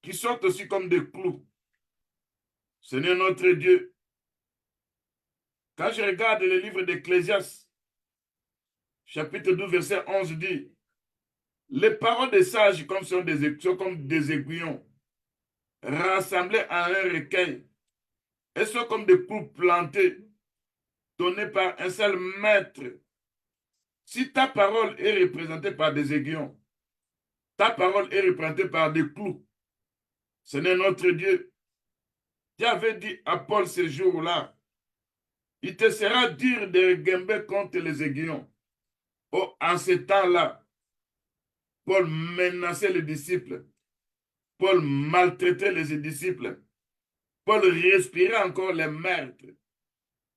qui sont aussi comme des clous. Seigneur notre Dieu, quand je regarde le livre d'Ecclésiaste, chapitre 12, verset 11 dit, les paroles des sages sont comme des aiguillons rassemblés en un recueil. Elles sont comme des clous plantés, donnés par un seul maître. Si ta parole est représentée par des aiguillons, ta parole est représentée par des clous, Seigneur notre Dieu, tu avais dit à Paul ce jour-là, il te sera dur de reguember contre les aiguillons. Oh, en ce temps-là, Paul menaçait les disciples. Paul maltraitait les disciples. Paul respirait encore les meurtres.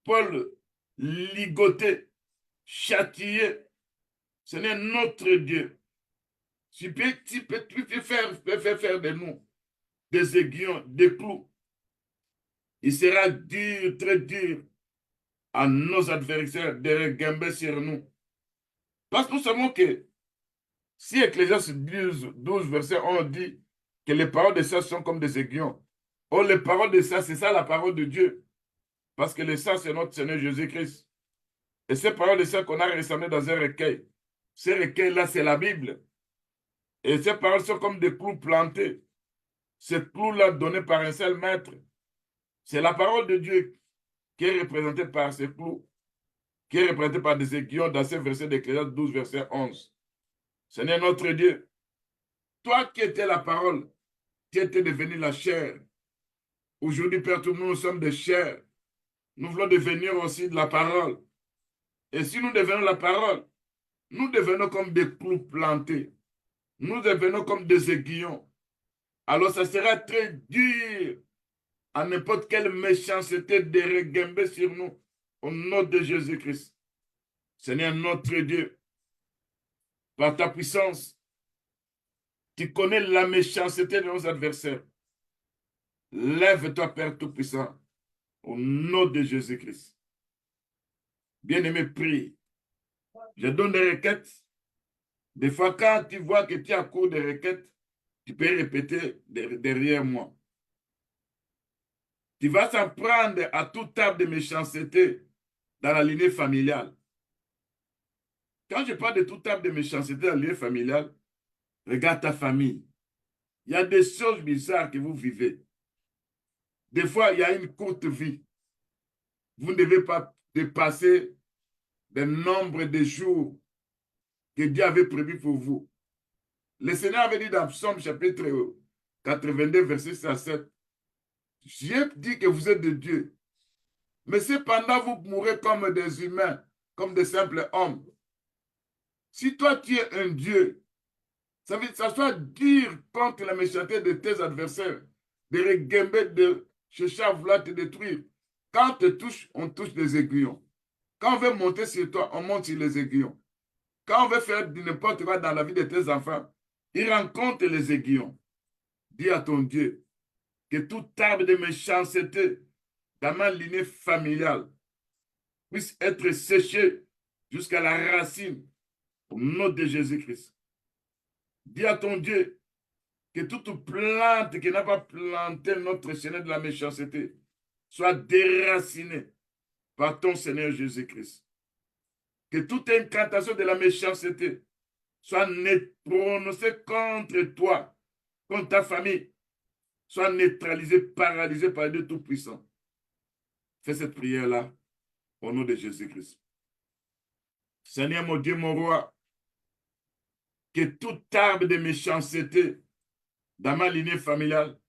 Paul ligotait, châtiait. Seigneur notre Dieu, tu peux faire de nous des aiguillons, des clous. Il sera dur, très dur à nos adversaires de reguember sur nous. Parce que nous savons que si Ecclésiaste 12, verset 11 dit que les paroles de ça sont comme des aiguillons, oh, les paroles de ça, c'est ça la parole de Dieu. Parce que le sang, c'est notre Seigneur Jésus-Christ. Et ces paroles de ça qu'on a rassemblées dans un recueil, ces recueils-là, c'est la Bible. Et ces paroles sont comme des clous plantés. Ces clous-là donnés par un seul maître. C'est la parole de Dieu qui est représentée par ces clous, qui est représentée par des aiguillons dans ces versets d'Ecclésiaste 12, verset 11. Seigneur notre Dieu, toi qui étais la parole, qui étais devenu la chair. Aujourd'hui, Père, tout le monde, nous sommes des chairs. Nous voulons devenir aussi de la parole. Et si nous devenons la parole, nous devenons comme des clous plantés. Nous devenons comme des aiguillons. Alors, ça sera très dur à n'importe quelle méchanceté de reguember sur nous au nom de Jésus-Christ. Seigneur notre Dieu, par ta puissance, tu connais la méchanceté de nos adversaires. Lève-toi, Père Tout-Puissant, au nom de Jésus-Christ. Bien-aimé, prie. Je donne des requêtes. Des fois, quand tu vois que tu as cours de requêtes, tu peux répéter derrière moi. Tu vas s'en prendre à toute table de méchanceté dans la lignée familiale. Quand je parle de toute table de méchanceté dans la lignée familiale, regarde ta famille. Il y a des choses bizarres que vous vivez. Des fois, il y a une courte vie. Vous ne devez pas dépasser le nombre de jours que Dieu avait prévu pour vous. Le Seigneur avait dit dans Psaume chapitre 82, verset 6 à 7, j'ai dit que vous êtes de Dieu, mais cependant vous mourrez comme des humains, comme des simples hommes. Si toi tu es un Dieu, ça soit dire contre la méchanceté de tes adversaires, de reguember, de chercher à vouloir te détruire. Quand on te touche, on touche des aiguillons. Quand on veut monter sur toi, on monte sur les aiguillons. Quand on veut faire n'importe quoi dans la vie de tes enfants, ils rencontrent les aiguillons. Dis à ton Dieu que toute arbre de méchanceté dans ma lignée familiale puisse être séché jusqu'à la racine au nom de Jésus-Christ. Dis à ton Dieu que toute plante qui n'a pas planté notre Seigneur de la méchanceté soit déracinée par ton Seigneur Jésus-Christ. Que toute incantation de la méchanceté soit prononcée contre toi, contre ta famille, soit neutralisée, paralysée par Dieu Tout-Puissant. Fais cette prière-là au nom de Jésus-Christ. Seigneur mon Dieu, mon roi, que toute arbre de méchanceté dans ma lignée familiale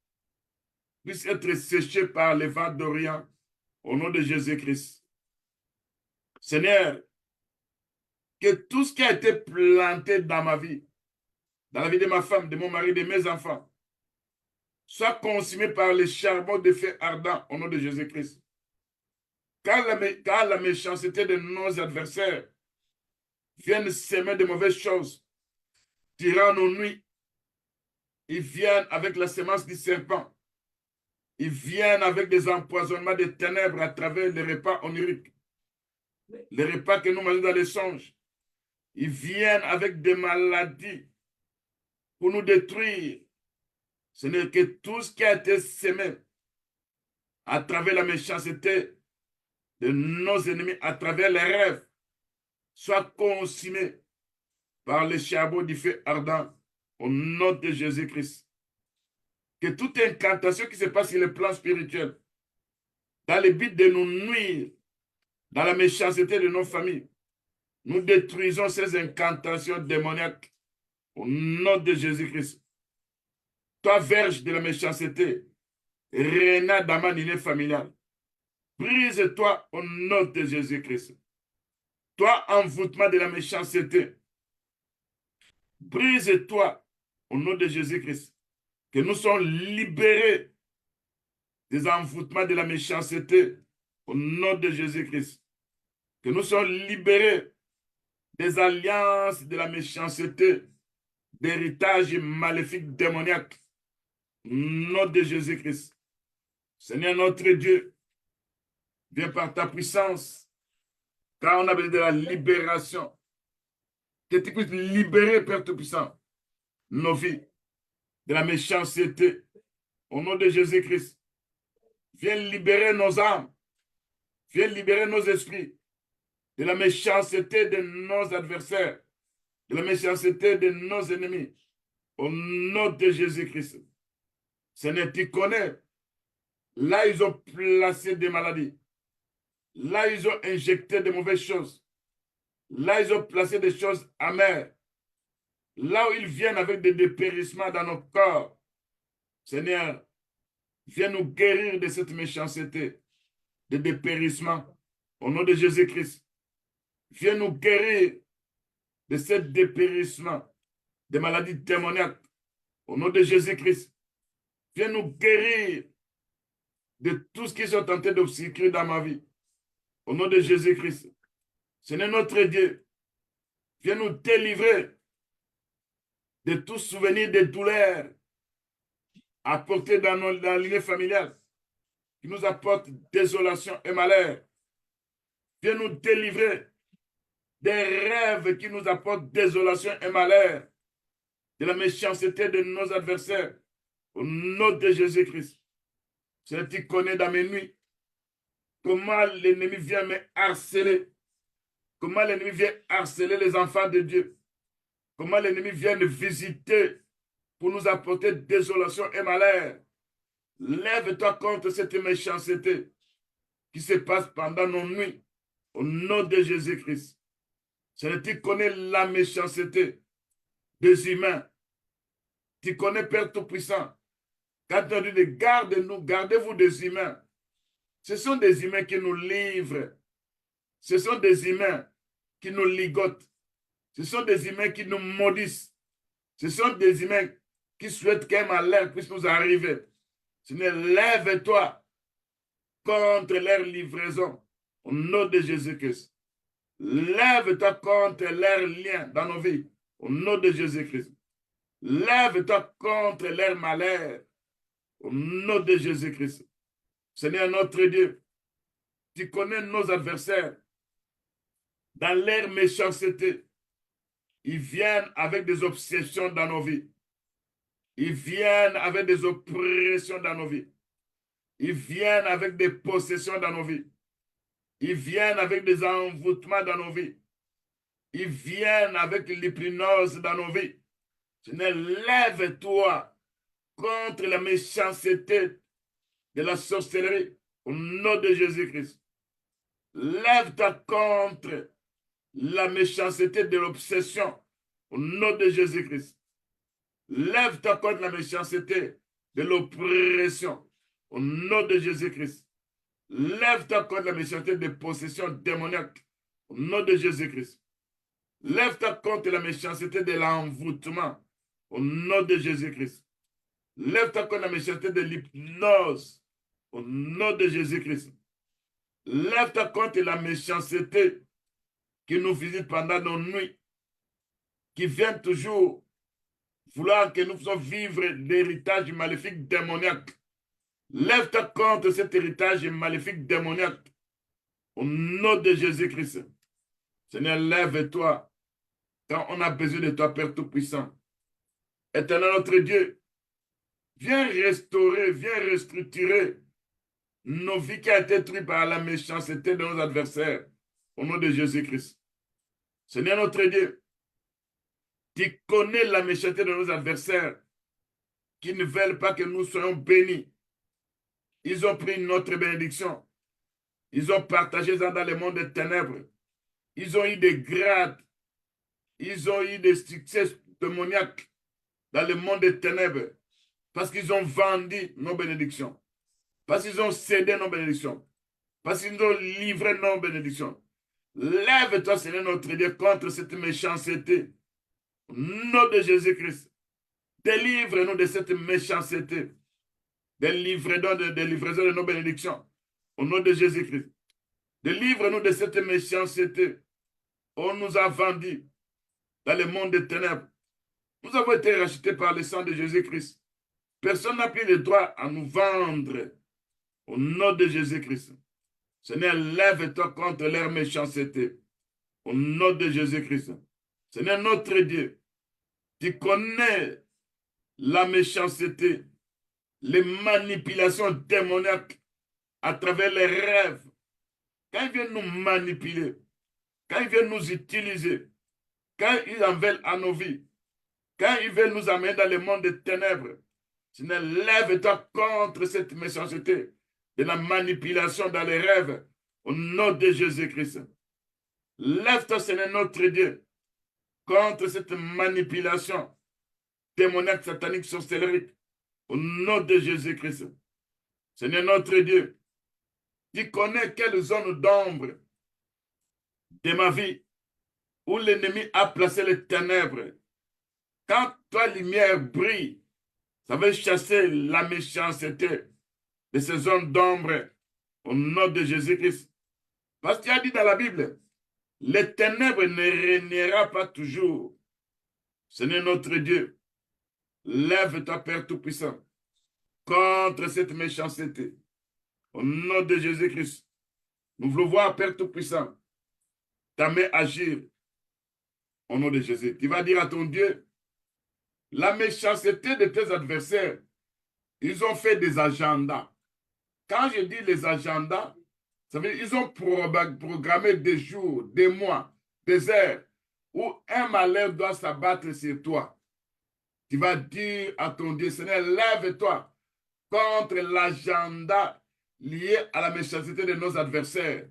puisse être séché par les vents d'Orient au nom de Jésus-Christ. Seigneur, que tout ce qui a été planté dans ma vie, dans la vie de ma femme, de mon mari, de mes enfants, soit consumé par les charbons de feu ardent au nom de Jésus-Christ. Quand la méchanceté de nos adversaires viennent semer de mauvaises choses, durant nos nuits, ils viennent avec la semence du serpent. Ils viennent avec des empoisonnements des ténèbres à travers les repas oniriques. les repas que nous mangeons dans les songes, ils viennent avec des maladies pour nous détruire. Ce n'est que tout ce qui a été semé à travers la méchanceté de nos ennemis, à travers les rêves, soit consumé par le charbon du feu ardent au nom de Jésus-Christ. Que toute incantation qui se passe sur le plan spirituel, dans le but de nous nuire, dans la méchanceté de nos familles, nous détruisons ces incantations démoniaques au nom de Jésus-Christ. Toi, verge de la méchanceté, reine dans ma lignée familiale, brise-toi au nom de Jésus-Christ. Toi, envoûtement de la méchanceté, brise-toi au nom de Jésus-Christ. Que nous soyons libérés des envoûtements de la méchanceté au nom de Jésus-Christ. Que nous soyons libérés des alliances de la méchanceté, d'héritage maléfique démoniaque au nom de Jésus-Christ. Seigneur notre Dieu, viens par ta puissance, car on a besoin de la libération. Que tu puisses libérer, Père Tout-Puissant, nos vies de la méchanceté au nom de Jésus-Christ. Viens libérer nos âmes. Viens libérer nos esprits de la méchanceté de nos adversaires, de la méchanceté de nos ennemis. Au nom de Jésus-Christ. Seigneur, tu connais. Là, ils ont placé des maladies. Là, ils ont injecté de mauvaises choses. Là, ils ont placé des choses amères. Là où ils viennent avec des dépérissements dans nos corps. Seigneur, viens nous guérir de cette méchanceté, de dépérissement. Au nom de Jésus-Christ. Viens nous guérir de ce dépérissement, des maladies démoniaques. Au nom de Jésus-Christ. Viens nous guérir de tout ce qui sont tentés d'obscurer dans ma vie. Au nom de Jésus-Christ. Seigneur notre Dieu, viens nous délivrer de tout souvenir de douleurs apportées dans la lignée familiale, qui nous apportent désolation et malheur. Viens nous délivrer des rêves qui nous apportent désolation et malheur, de la méchanceté de nos adversaires. Au nom de Jésus-Christ. Seigneur, tu connais dans mes nuits comment l'ennemi vient me harceler. Comment l'ennemi vient harceler les enfants de Dieu. Comment l'ennemi vient nous visiter pour nous apporter désolation et malheur. Lève-toi contre cette méchanceté qui se passe pendant nos nuits. Au nom de Jésus-Christ. Seigneur, tu connais la méchanceté des humains. Tu connais, Père Tout-Puissant. Quand tu as dit de garde-nous, gardez-vous des humains. Ce sont des humains qui nous livrent. Ce sont des humains qui nous ligotent. Ce sont des humains qui nous maudissent. Ce sont des humains qui souhaitent qu'un malheur puisse nous arriver. Seigneur, lève-toi contre leur livraison au nom de Jésus-Christ. Lève-toi contre leurs liens dans nos vies au nom de Jésus-Christ. Lève-toi contre leur malheur au nom de Jésus-Christ. Seigneur notre Dieu, tu connais nos adversaires dans leur méchanceté. Ils viennent avec des obsessions dans nos vies. Ils viennent avec des oppressions dans nos vies. Ils viennent avec des possessions dans nos vies. Ils viennent avec des envoûtements dans nos vies. Ils viennent avec l'hypnose dans nos vies. Seigneur, lève-toi contre la méchanceté de la sorcellerie au nom de Jésus-Christ. Lève-toi contre la méchanceté de l'obsession au nom de Jésus-Christ. Lève-toi contre la méchanceté de l'oppression au nom de Jésus-Christ. Lève-toi contre la méchanceté de possession démoniaque au nom de Jésus-Christ. Lève-toi contre la méchanceté de l'envoûtement au nom de Jésus-Christ. Lève-toi contre la méchanceté de l'hypnose au nom de Jésus-Christ. Lève-toi contre la méchanceté qui nous visite pendant nos nuits, qui vient toujours vouloir que nous fassions vivre l'héritage maléfique démoniaque. Lève-toi contre cet héritage maléfique démoniaque Au nom de Jésus-Christ. Seigneur, lève-toi quand on a besoin de toi, Père Tout-Puissant. Éternel notre Dieu, viens restaurer, viens restructurer nos vies qui ont été détruites par la méchanceté de nos adversaires. Au nom de Jésus-Christ. Seigneur notre Dieu, tu connais la méchanceté de nos adversaires qui ne veulent pas que nous soyons bénis. Ils ont pris notre bénédiction. Ils ont partagé ça dans le monde des ténèbres. Ils ont eu des grades. Ils ont eu des succès démoniaques dans le monde des ténèbres. Parce qu'ils ont vendu nos bénédictions. Parce qu'ils ont cédé nos bénédictions. Parce qu'ils ont livré nos bénédictions. Lève-toi, Seigneur notre Dieu, contre cette méchanceté. Au nom de Jésus-Christ. Délivre-nous de cette méchanceté. Délivre-nous de livraison de nos bénédictions. Au nom de Jésus-Christ. Délivre-nous de cette méchanceté. On nous a vendus dans le monde des ténèbres. Nous avons été rachetés par le sang de Jésus-Christ. Personne n'a plus le droit à nous vendre. Au nom de Jésus-Christ. Seigneur, lève-toi contre leur méchanceté. Au nom de Jésus-Christ. Seigneur, notre Dieu, tu connais la méchanceté, les manipulations démoniaques à travers les rêves. Quand ils viennent nous manipuler, quand ils viennent nous utiliser, quand ils en veulent à nos vies, quand ils veulent nous amener dans le monde des ténèbres, Seigneur, lève-toi contre cette méchanceté de la manipulation dans les rêves au nom de Jésus-Christ. Lève-toi, Seigneur, notre Dieu, contre cette manipulation démoniaque, satanique, sorcellerie au nom de Jésus-Christ. Seigneur, notre Dieu, tu connais quelle zone d'ombre de ma vie où l'ennemi a placé les ténèbres. Quand ta lumière brille, ça veut chasser la méchanceté de ces zones d'ombre au nom de Jésus-Christ. Parce qu'il a dit dans la Bible, les ténèbres ne régnera pas toujours. Seigneur notre Dieu, lève-toi, Père Tout-Puissant, contre cette méchanceté. Au nom de Jésus-Christ, nous voulons voir, Père Tout-Puissant, ta main agir au nom de Jésus. Tu vas dire à ton Dieu, la méchanceté de tes adversaires, ils ont fait des agendas. Quand je dis les agendas, ça veut dire qu'ils ont programmé des jours, des mois, des heures où un malheur doit s'abattre sur toi. Tu vas dire à ton Dieu, Seigneur, lève-toi contre l'agenda lié à la méchanceté de nos adversaires.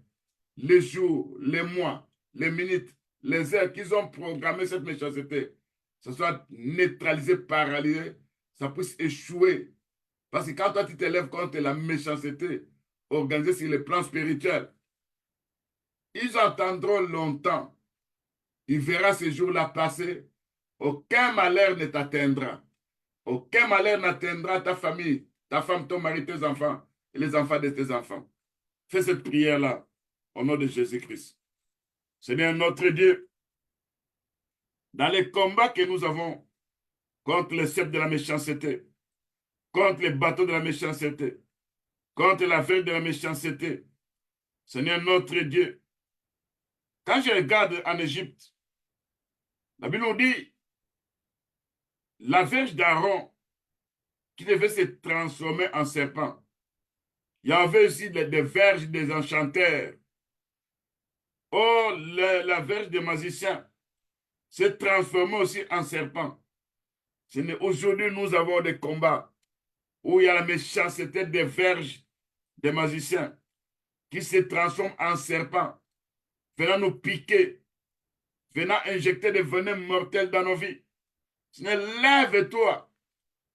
Les jours, les mois, les minutes, les heures qu'ils ont programmé cette méchanceté, ça soit neutralisé, paralysé, ça puisse échouer. Parce que quand toi tu t'élèves contre la méchanceté organisée sur le plan spirituel, ils attendront longtemps. Tu verras ces jours-là passer. Aucun malheur ne t'atteindra. Aucun malheur n'atteindra ta famille, ta femme, ton mari, tes enfants et les enfants de tes enfants. Fais cette prière-là au nom de Jésus-Christ. Seigneur notre Dieu, dans les combats que nous avons contre les ceps de la méchanceté, contre les bateaux de la méchanceté, contre la verge de la méchanceté, Seigneur notre Dieu, quand je regarde en Égypte, la Bible nous dit, la verge d'Aaron qui devait se transformer en serpent. Il y avait aussi des verges des enchanteurs. Oh, la verge des magiciens s'est transformée aussi en serpent. Aujourd'hui, nous avons des combats où il y a la méchanceté des verges des magiciens qui se transforment en serpent, venant nous piquer, venant injecter des venins mortels dans nos vies. Lève-toi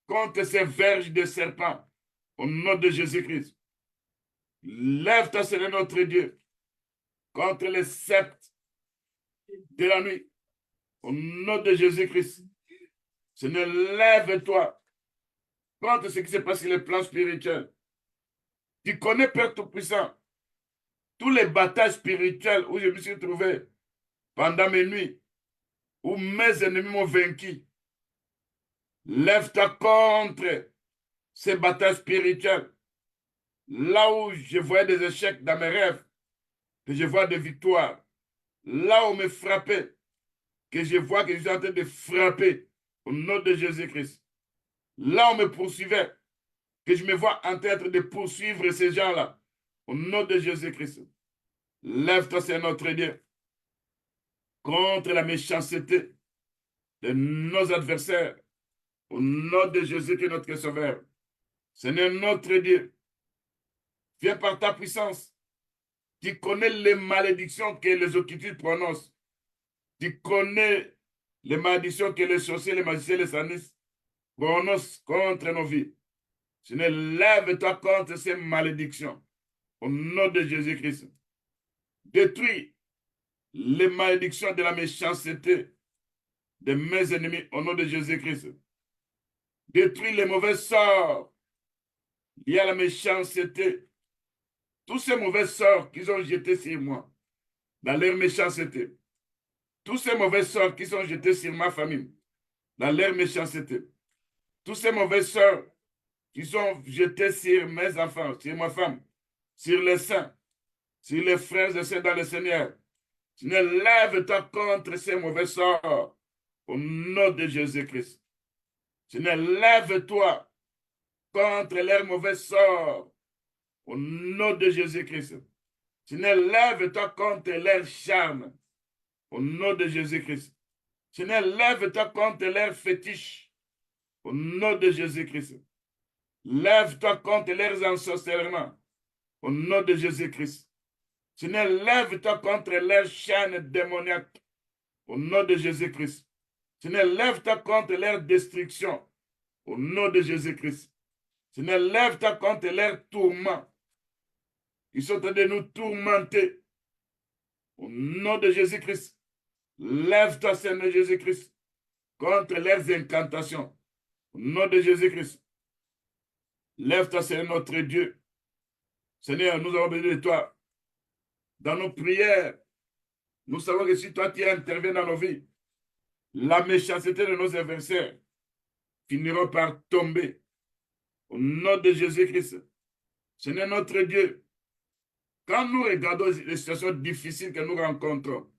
contre ces verges de serpents au nom de Jésus-Christ. Lève-toi, Seigneur notre Dieu, contre les sectes de la nuit au nom de Jésus-Christ. Seigneur, lève-toi contre ce qui se passe sur le plan spirituel. Tu connais, Père Tout-Puissant, tous les batailles spirituelles où je me suis trouvé pendant mes nuits, où mes ennemis m'ont vaincu. Lève-toi contre ces batailles spirituelles. Là où je voyais des échecs dans mes rêves, que je vois des victoires. Là où on me frappait, que je vois que je suis en train de frapper au nom de Jésus-Christ. Là où on me poursuivait, que je me vois en train de poursuivre ces gens-là, au nom de Jésus-Christ. Lève-toi, c'est notre Dieu, contre la méchanceté de nos adversaires, au nom de Jésus qui est notre Sauveur. Seigneur notre Dieu, viens par ta puissance. Tu connais les malédictions que les occultistes prononcent. Tu connais les malédictions que les sorciers, les magiciens, les sanistes prononcent contre nos vies. Seigneur, lève-toi contre ces malédictions. Au nom de Jésus-Christ. Détruis les malédictions de la méchanceté de mes ennemis au nom de Jésus-Christ. Détruis les mauvais sorts liés à la méchanceté. Tous ces mauvais sorts qu'ils ont jetés sur moi, dans leur méchanceté. Tous ces mauvais sorts qui sont jetés sur ma famille, dans leur méchanceté. Tous ces mauvais sorts qui sont jetés sur mes enfants, sur ma femme, sur les saints, sur les frères et sœurs dans le Seigneur. Seigneur, lève-toi contre ces mauvais sorts au nom de Jésus-Christ. Seigneur, lève-toi contre leurs mauvais sorts au nom de Jésus-Christ. Seigneur, lève-toi contre leurs charmes au nom de Jésus-Christ. Seigneur, lève-toi contre leurs fétiches au nom de Jésus-Christ. Lève-toi contre leurs ensorcellements au nom de Jésus-Christ. Seigneur, lève-toi contre leurs chaînes démoniaques au nom de Jésus-Christ. Seigneur, lève-toi contre leur destruction au nom de Jésus-Christ. Seigneur, lève-toi contre leurs tourments. Ils sont en train de nous tourmenter au nom de Jésus-Christ. Lève-toi, Seigneur Jésus-Christ, contre leurs incantations au nom de Jésus-Christ. Lève-toi, Seigneur notre Dieu. Seigneur, nous avons besoin de toi. Dans nos prières, nous savons que si toi tu interviens dans nos vies, la méchanceté de nos adversaires finira par tomber. Au nom de Jésus-Christ. Seigneur notre Dieu, quand nous regardons les situations difficiles que nous rencontrons,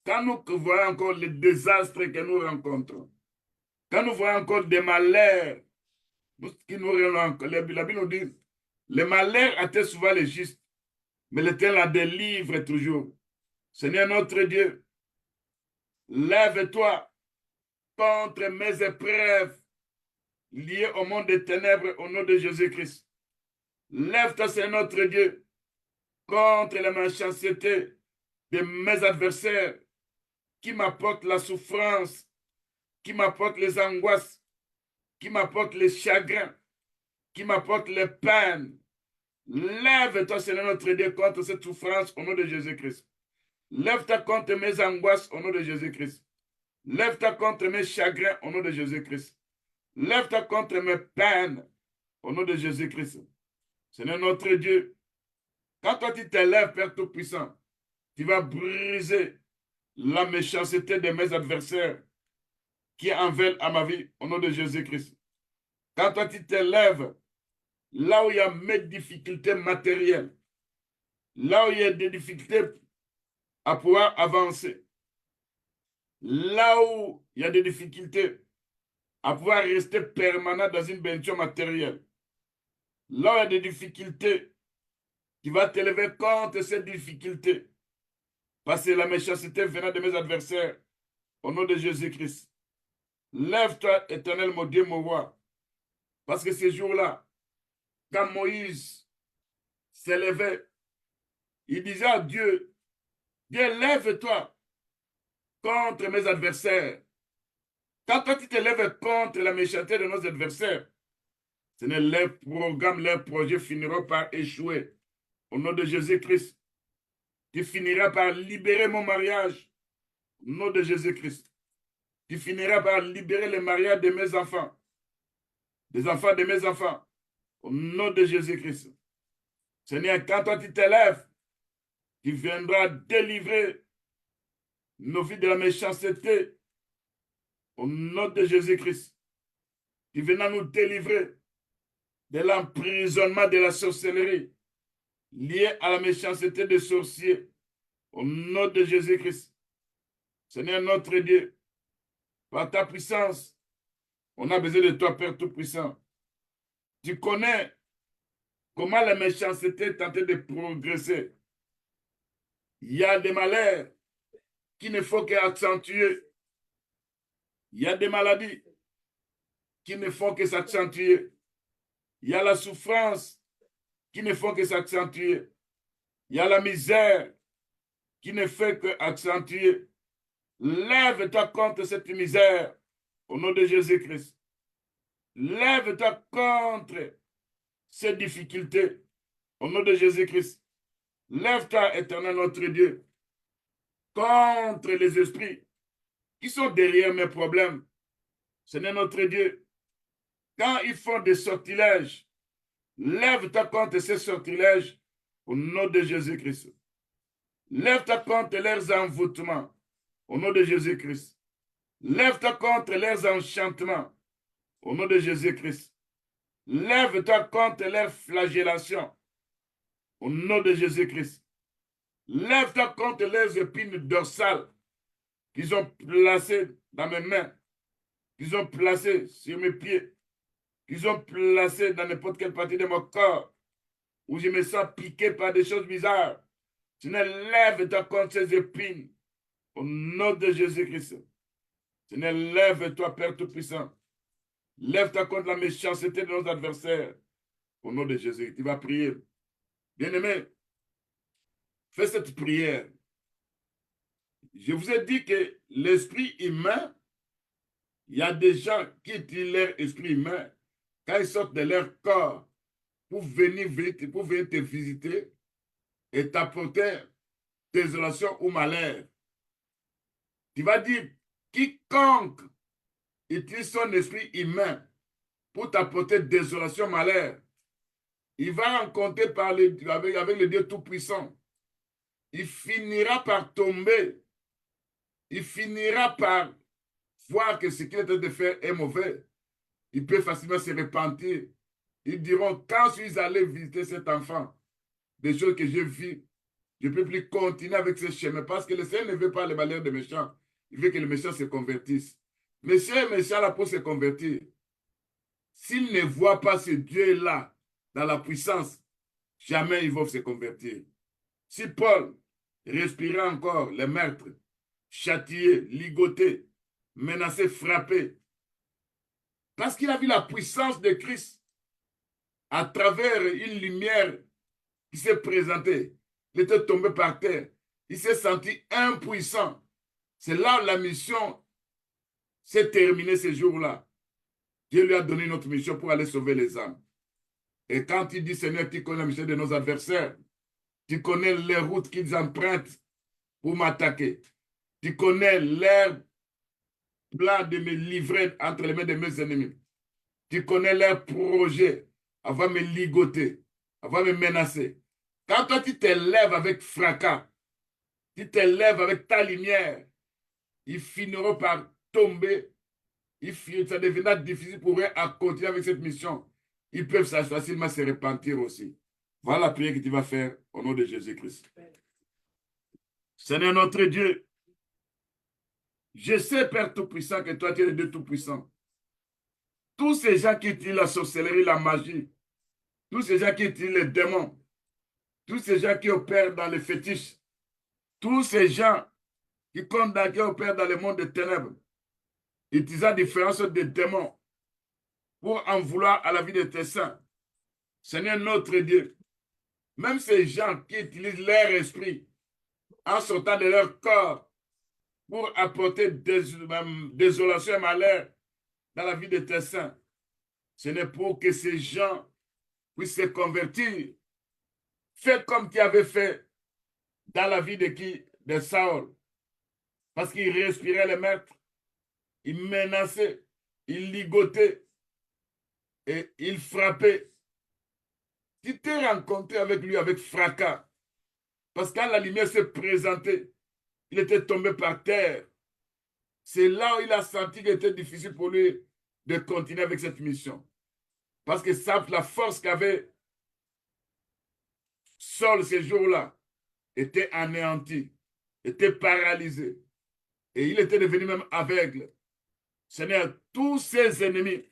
quand nous voyons encore les désastres que nous rencontrons, quand nous voyons encore des malheurs qui nous rencontrent, la Bible nous dit, les malheurs atteint souvent les justes, mais l'Éternel la délivre toujours. Seigneur notre Dieu, lève-toi contre mes épreuves liées au monde des ténèbres au nom de Jésus-Christ. Lève-toi, Seigneur notre Dieu, contre la méchanceté de mes adversaires qui m'apportent la souffrance, qui m'apportent les angoisses, qui m'apportent les chagrins, qui m'apportent les peines. Lève-toi, Seigneur notre Dieu, contre cette souffrance au nom de Jésus-Christ. Lève-toi contre mes angoisses au nom de Jésus-Christ. Lève-toi contre mes chagrins au nom de Jésus-Christ. Lève-toi contre mes peines au nom de Jésus-Christ. Seigneur notre Dieu, quand toi tu t'élèves, Père Tout-Puissant, tu vas briser la méchanceté de mes adversaires qui en veulent à ma vie au nom de Jésus-Christ. Quand toi tu t'élèves, là où il y a mes difficultés matérielles, là où il y a des difficultés à pouvoir avancer, là où il y a des difficultés à pouvoir rester permanent dans une bénédiction matérielle, là où il y a des difficultés, tu vas t'élever contre ces difficultés, parce que la méchanceté venant de mes adversaires, au nom de Jésus-Christ. Lève-toi, Éternel, mon Dieu, mon roi, parce que ces jours-là, quand Moïse s'élevait, il disait à Dieu, Dieu, lève-toi contre mes adversaires. Quand toi, tu te lèves contre la méchanceté de nos adversaires, ce n'est leur programme, leur projet finira par échouer. Au nom de Jésus-Christ, tu finiras par libérer mon mariage. Au nom de Jésus-Christ, tu finiras par libérer le mariage de mes enfants, des enfants de mes enfants. Au nom de Jésus-Christ. Seigneur, quand toi tu t'élèves, tu viendras délivrer nos vies de la méchanceté. Au nom de Jésus-Christ. Tu viendras nous délivrer de l'emprisonnement de la sorcellerie. liés à la méchanceté des sorciers. Au nom de Jésus-Christ. Seigneur notre Dieu, par ta puissance, on a besoin de toi, Père Tout-Puissant. Tu connais comment la méchanceté est en train de progresser. Il y a des malheurs qui ne font qu'accentuer. Il y a des maladies qui ne font que s'accentuer. Il y a la souffrance qui ne font que s'accentuer. Il y a la misère qui ne fait qu'accentuer. Lève-toi contre cette misère au nom de Jésus-Christ. Lève-toi contre ces difficultés au nom de Jésus-Christ. Lève-toi, éternel notre Dieu, contre les esprits qui sont derrière mes problèmes. Seigneur notre Dieu, quand ils font des sortilèges, lève-toi contre ces sortilèges au nom de Jésus-Christ. Lève-toi contre leurs envoûtements au nom de Jésus-Christ. Lève-toi contre leurs enchantements au nom de Jésus-Christ. Lève-toi contre leurs flagellations au nom de Jésus-Christ. Lève-toi contre les épines dorsales qu'ils ont placées dans mes mains, qu'ils ont placées sur mes pieds, qu'ils ont placées dans n'importe quelle partie de mon corps, où je me sens piqué par des choses bizarres. Seigneur, lève-toi contre ces épines, au nom de Jésus-Christ. Seigneur, lève-toi, Père Tout-Puissant. Lève-toi contre la méchanceté de nos adversaires, au nom de Jésus. Tu vas prier. Bien-aimé, fais cette prière. Je vous ai dit que l'esprit humain, il y a des gens qui utilisent leur esprit humain quand ils sortent de leur corps pour venir te visiter et t'apporter désolation ou malheur. Tu vas dire, quiconque utilise son esprit humain pour t'apporter désolation, malheur, il va rencontrer avec le Dieu Tout-Puissant. Il finira par tomber. Il finira par voir que ce qu'il est en train de faire est mauvais. Il peut facilement se repentir. Ils diront, quand je suis allé visiter cet enfant, des choses que j'ai vues, je ne peux plus continuer avec ce chemin parce que le Seigneur ne veut pas les malheurs des méchants. Il veut que les méchants se convertissent. Mais si un méchant là pour se convertir, s'il ne voit pas ce Dieu-là dans la puissance, jamais ils vont se convertir. Si Paul respirait encore les meurtres, châtiés, ligotés, menacés, frappés, parce qu'il a vu la puissance de Christ à travers une lumière qui s'est présentée, il était tombé par terre, il s'est senti impuissant. C'est là où la mission s'est terminée ce jour-là. Dieu lui a donné notre mission pour aller sauver les âmes. Et quand il dit, Seigneur, tu connais la mission de nos adversaires, tu connais les routes qu'ils empruntent pour m'attaquer, tu connais leur plan de me livrer entre les mains de mes ennemis, tu connais leur projet avant de me ligoter, avant de me menacer. Quand toi, tu t'élèves avec fracas, tu t'élèves avec ta lumière, ils finiront par tomber. Ça deviendra difficile pour eux à continuer avec cette mission. Ils peuvent facilement se repentir aussi. Voilà la prière que tu vas faire au nom de Jésus-Christ. Seigneur notre Dieu, je sais, Père Tout-Puissant, que toi, tu es le Dieu Tout-Puissant. Tous ces gens qui utilisent la sorcellerie, la magie, tous ces gens qui utilisent les démons, tous ces gens qui opèrent dans les fétiches, tous ces gens qui opèrent dans le monde des ténèbres, utilisant différentes sortes de démons pour en vouloir à la vie de tes saints. Seigneur notre Dieu, même ces gens qui utilisent leur esprit en sortant de leur corps pour apporter désolation et malheur dans la vie de tes saints, ce n'est pour que ces gens puissent se convertir. Fais comme tu avais fait dans la vie de qui? De Saul. Parce qu'il respirait le maître, il menaçait, il ligotait et il frappait. Tu t'es rencontré avec lui avec fracas. Parce que quand la lumière s'est présentée, il était tombé par terre. C'est là où il a senti qu'il était difficile pour lui de continuer avec cette mission. Parce que ça, la force qu'avait Saul, ces jours-là, était anéanti, était paralysé. Et il était devenu même aveugle. Seigneur, tous ses ennemis,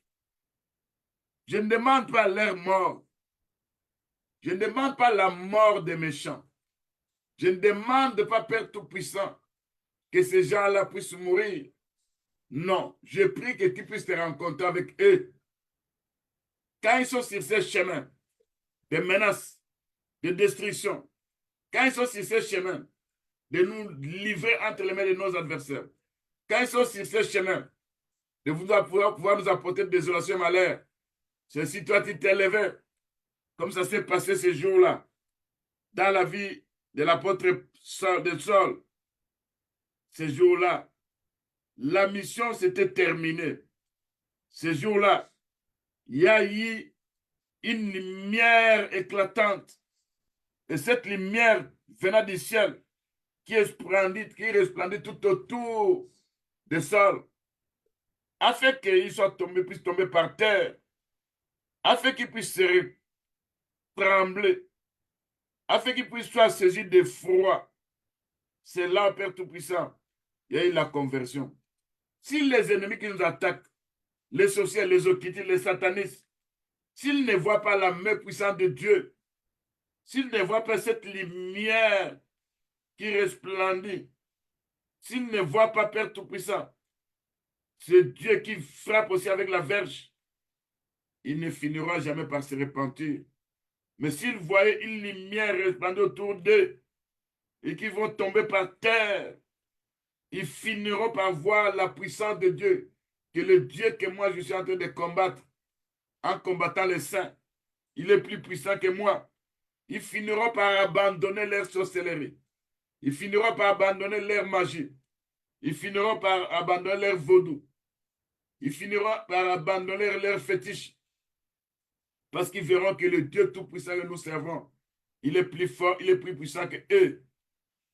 je ne demande pas leur mort. Je ne demande pas la mort des méchants. Je ne demande pas, Père Tout-Puissant, que ces gens-là puissent mourir. Non, je prie que tu puisses te rencontrer avec eux. Quand ils sont sur ces chemins de menaces, de destruction, quand ils sont sur ces chemins de nous livrer entre les mains de nos adversaires, quand ils sont sur ces chemins de pouvoir nous apporter désolation et malheur, c'est si toi tu t'es levé, comme ça s'est passé ces jours-là, dans la vie de l'apôtre de Saul, ces jours-là, la mission s'était terminée. Ces jours-là, il y a eu une lumière éclatante. Et cette lumière venant du ciel, qui est splendide, qui resplendit tout autour de Saul, afin qu'il soit tombé, puisse tomber par terre, afin qu'il puisse se trembler, afin qu'il puisse soit saisi de froid. C'est là, Père Tout-Puissant, il y a eu la conversion. Si les ennemis qui nous attaquent, les sorciers, les occultistes, les satanistes, s'ils ne voient pas la main puissante de Dieu, s'ils ne voient pas cette lumière qui resplendit, s'ils ne voient pas Père Tout-Puissant, c'est Dieu qui frappe aussi avec la verge, il ne finira jamais par se repentir. Mais s'ils voyaient une lumière resplendir autour d'eux et qu'ils vont tomber par terre, ils finiront par voir la puissance de Dieu, que le Dieu que moi je suis en train de combattre, en combattant les saints, il est plus puissant que moi. Ils finiront par abandonner leur sorcellerie. Ils finiront par abandonner leur magie. Ils finiront par abandonner leur vaudou. Ils finiront par abandonner leur fétiche. Parce qu'ils verront que le Dieu Tout-Puissant que nous servons, il est plus fort, il est plus puissant que eux.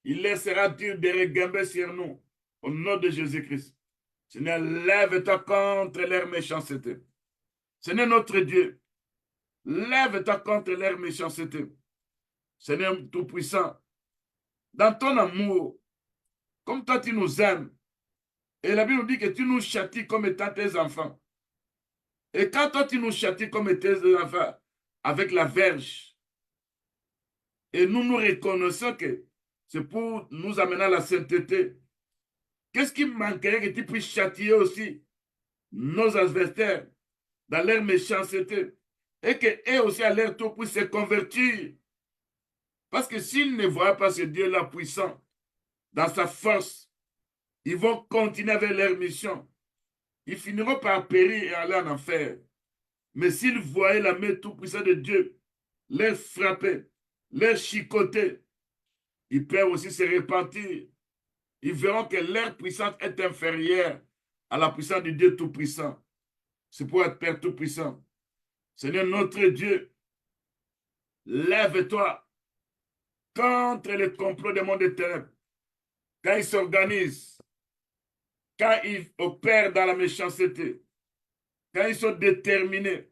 Il laissera Dieu de regamber sur nous. Au nom de Jésus-Christ. Seigneur, lève-toi contre leur méchanceté. Seigneur notre Dieu, lève-toi contre leur méchanceté. Seigneur Tout-Puissant, dans ton amour, comme toi tu nous aimes, et la Bible nous dit que tu nous châties comme étant tes enfants. Et quand toi tu nous châties comme tes enfants, avec la verge, et nous nous reconnaissons que c'est pour nous amener à la sainteté, qu'est-ce qui manquerait que tu puisses châtier aussi nos adversaires dans leur méchanceté et qu'eux aussi à leur tour puissent se convertir? Parce que s'ils ne voient pas ce Dieu-là puissant dans sa force, ils vont continuer avec leur mission. Ils finiront par périr et aller en enfer. Mais s'ils voyaient la main tout-puissante de Dieu les frapper, les chicoter, ils peuvent aussi se repentir. Ils verront que leur puissance est inférieure à la puissance du Dieu Tout-Puissant. C'est pour être Père Tout-Puissant. Seigneur notre Dieu, lève-toi contre le complot des mondes des ténèbres. Quand ils s'organisent, quand ils opèrent dans la méchanceté, quand ils sont déterminés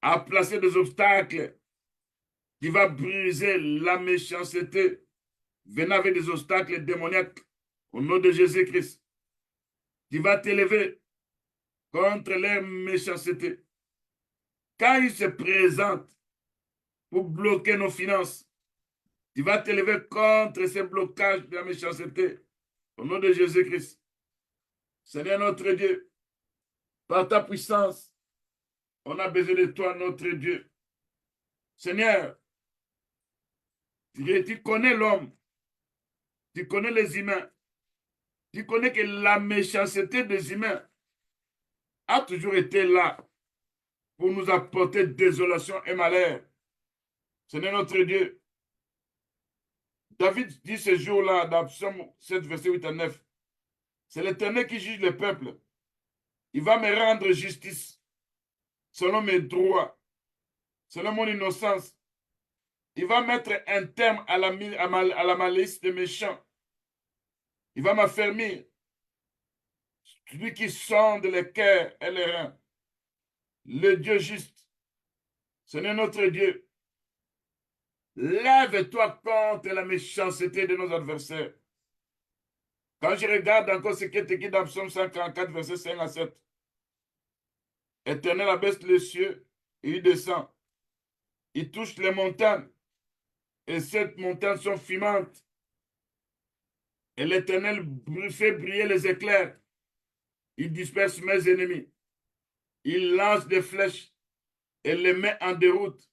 à placer des obstacles qui vont briser la méchanceté, venant avec des obstacles démoniaques au nom de Jésus-Christ, qui va t'élever contre leur méchanceté. Quand ils se présentent pour bloquer nos finances, tu vas t'élever contre ces blocages de la méchanceté au nom de Jésus-Christ. Seigneur notre Dieu, par ta puissance, on a besoin de toi, notre Dieu. Seigneur, tu connais l'homme, tu connais les humains, tu connais que la méchanceté des humains a toujours été là pour nous apporter désolation et malheur. Seigneur notre Dieu, David dit ce jour-là, dans Psaume 7, verset 8 à 9, c'est l'Éternel qui juge le peuple. Il va me rendre justice selon mes droits, selon mon innocence. Il va mettre un terme à la malice des méchants. Il va m'affermir. Celui qui sonde les cœurs et les reins. Le Dieu juste. Seigneur notre Dieu, Lève-toi contre la méchanceté de nos adversaires. Quand je regarde encore ce qui est écrit dans Psaume 144, verset 5 à 7, Éternel abaisse les cieux et il descend. Il touche les montagnes et ces montagnes sont fumantes. Et l'Éternel fait briller les éclairs. Il disperse mes ennemis. Il lance des flèches et les met en déroute.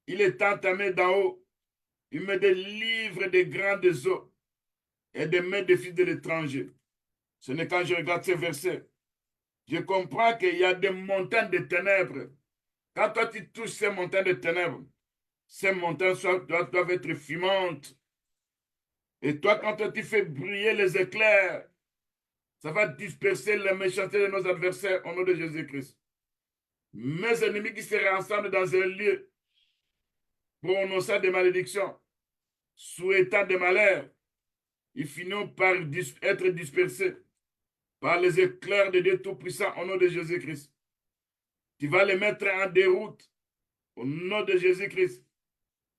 Il est entamé d'en haut. Il me délivre des grandes eaux et des mains des fils de l'étranger. Ce n'est quand je regarde ces versets, je comprends qu'il y a des montagnes de ténèbres. Quand toi tu touches ces montagnes de ténèbres, ces montagnes doivent être fumantes. Et toi, quand toi tu fais briller les éclairs, ça va disperser la méchanceté de nos adversaires au nom de Jésus-Christ. Mes ennemis qui seraient ensemble dans un lieu, prononçant des malédictions, souhaitant des malheurs, ils finiront par être dispersés par les éclairs de Dieu Tout-Puissant au nom de Jésus-Christ. Tu vas les mettre en déroute au nom de Jésus-Christ.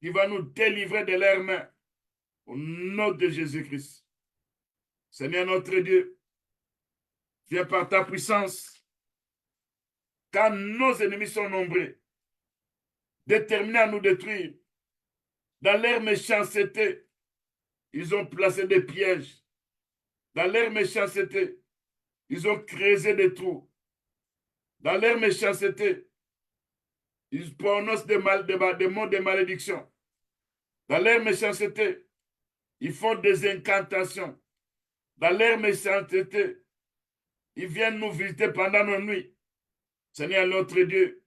Tu vas nous délivrer de leurs mains au nom de Jésus-Christ. Seigneur notre Dieu, viens par ta puissance. Quand nos ennemis sont nombreux, déterminés à nous détruire, dans leur méchanceté, ils ont placé des pièges. Dans leur méchanceté, ils ont creusé des trous. Dans leur méchanceté, ils prononcent des mots de malédiction. Dans leur méchanceté, ils font des incantations. Dans leur méchanceté, ils viennent nous visiter pendant nos nuits. Seigneur notre Dieu,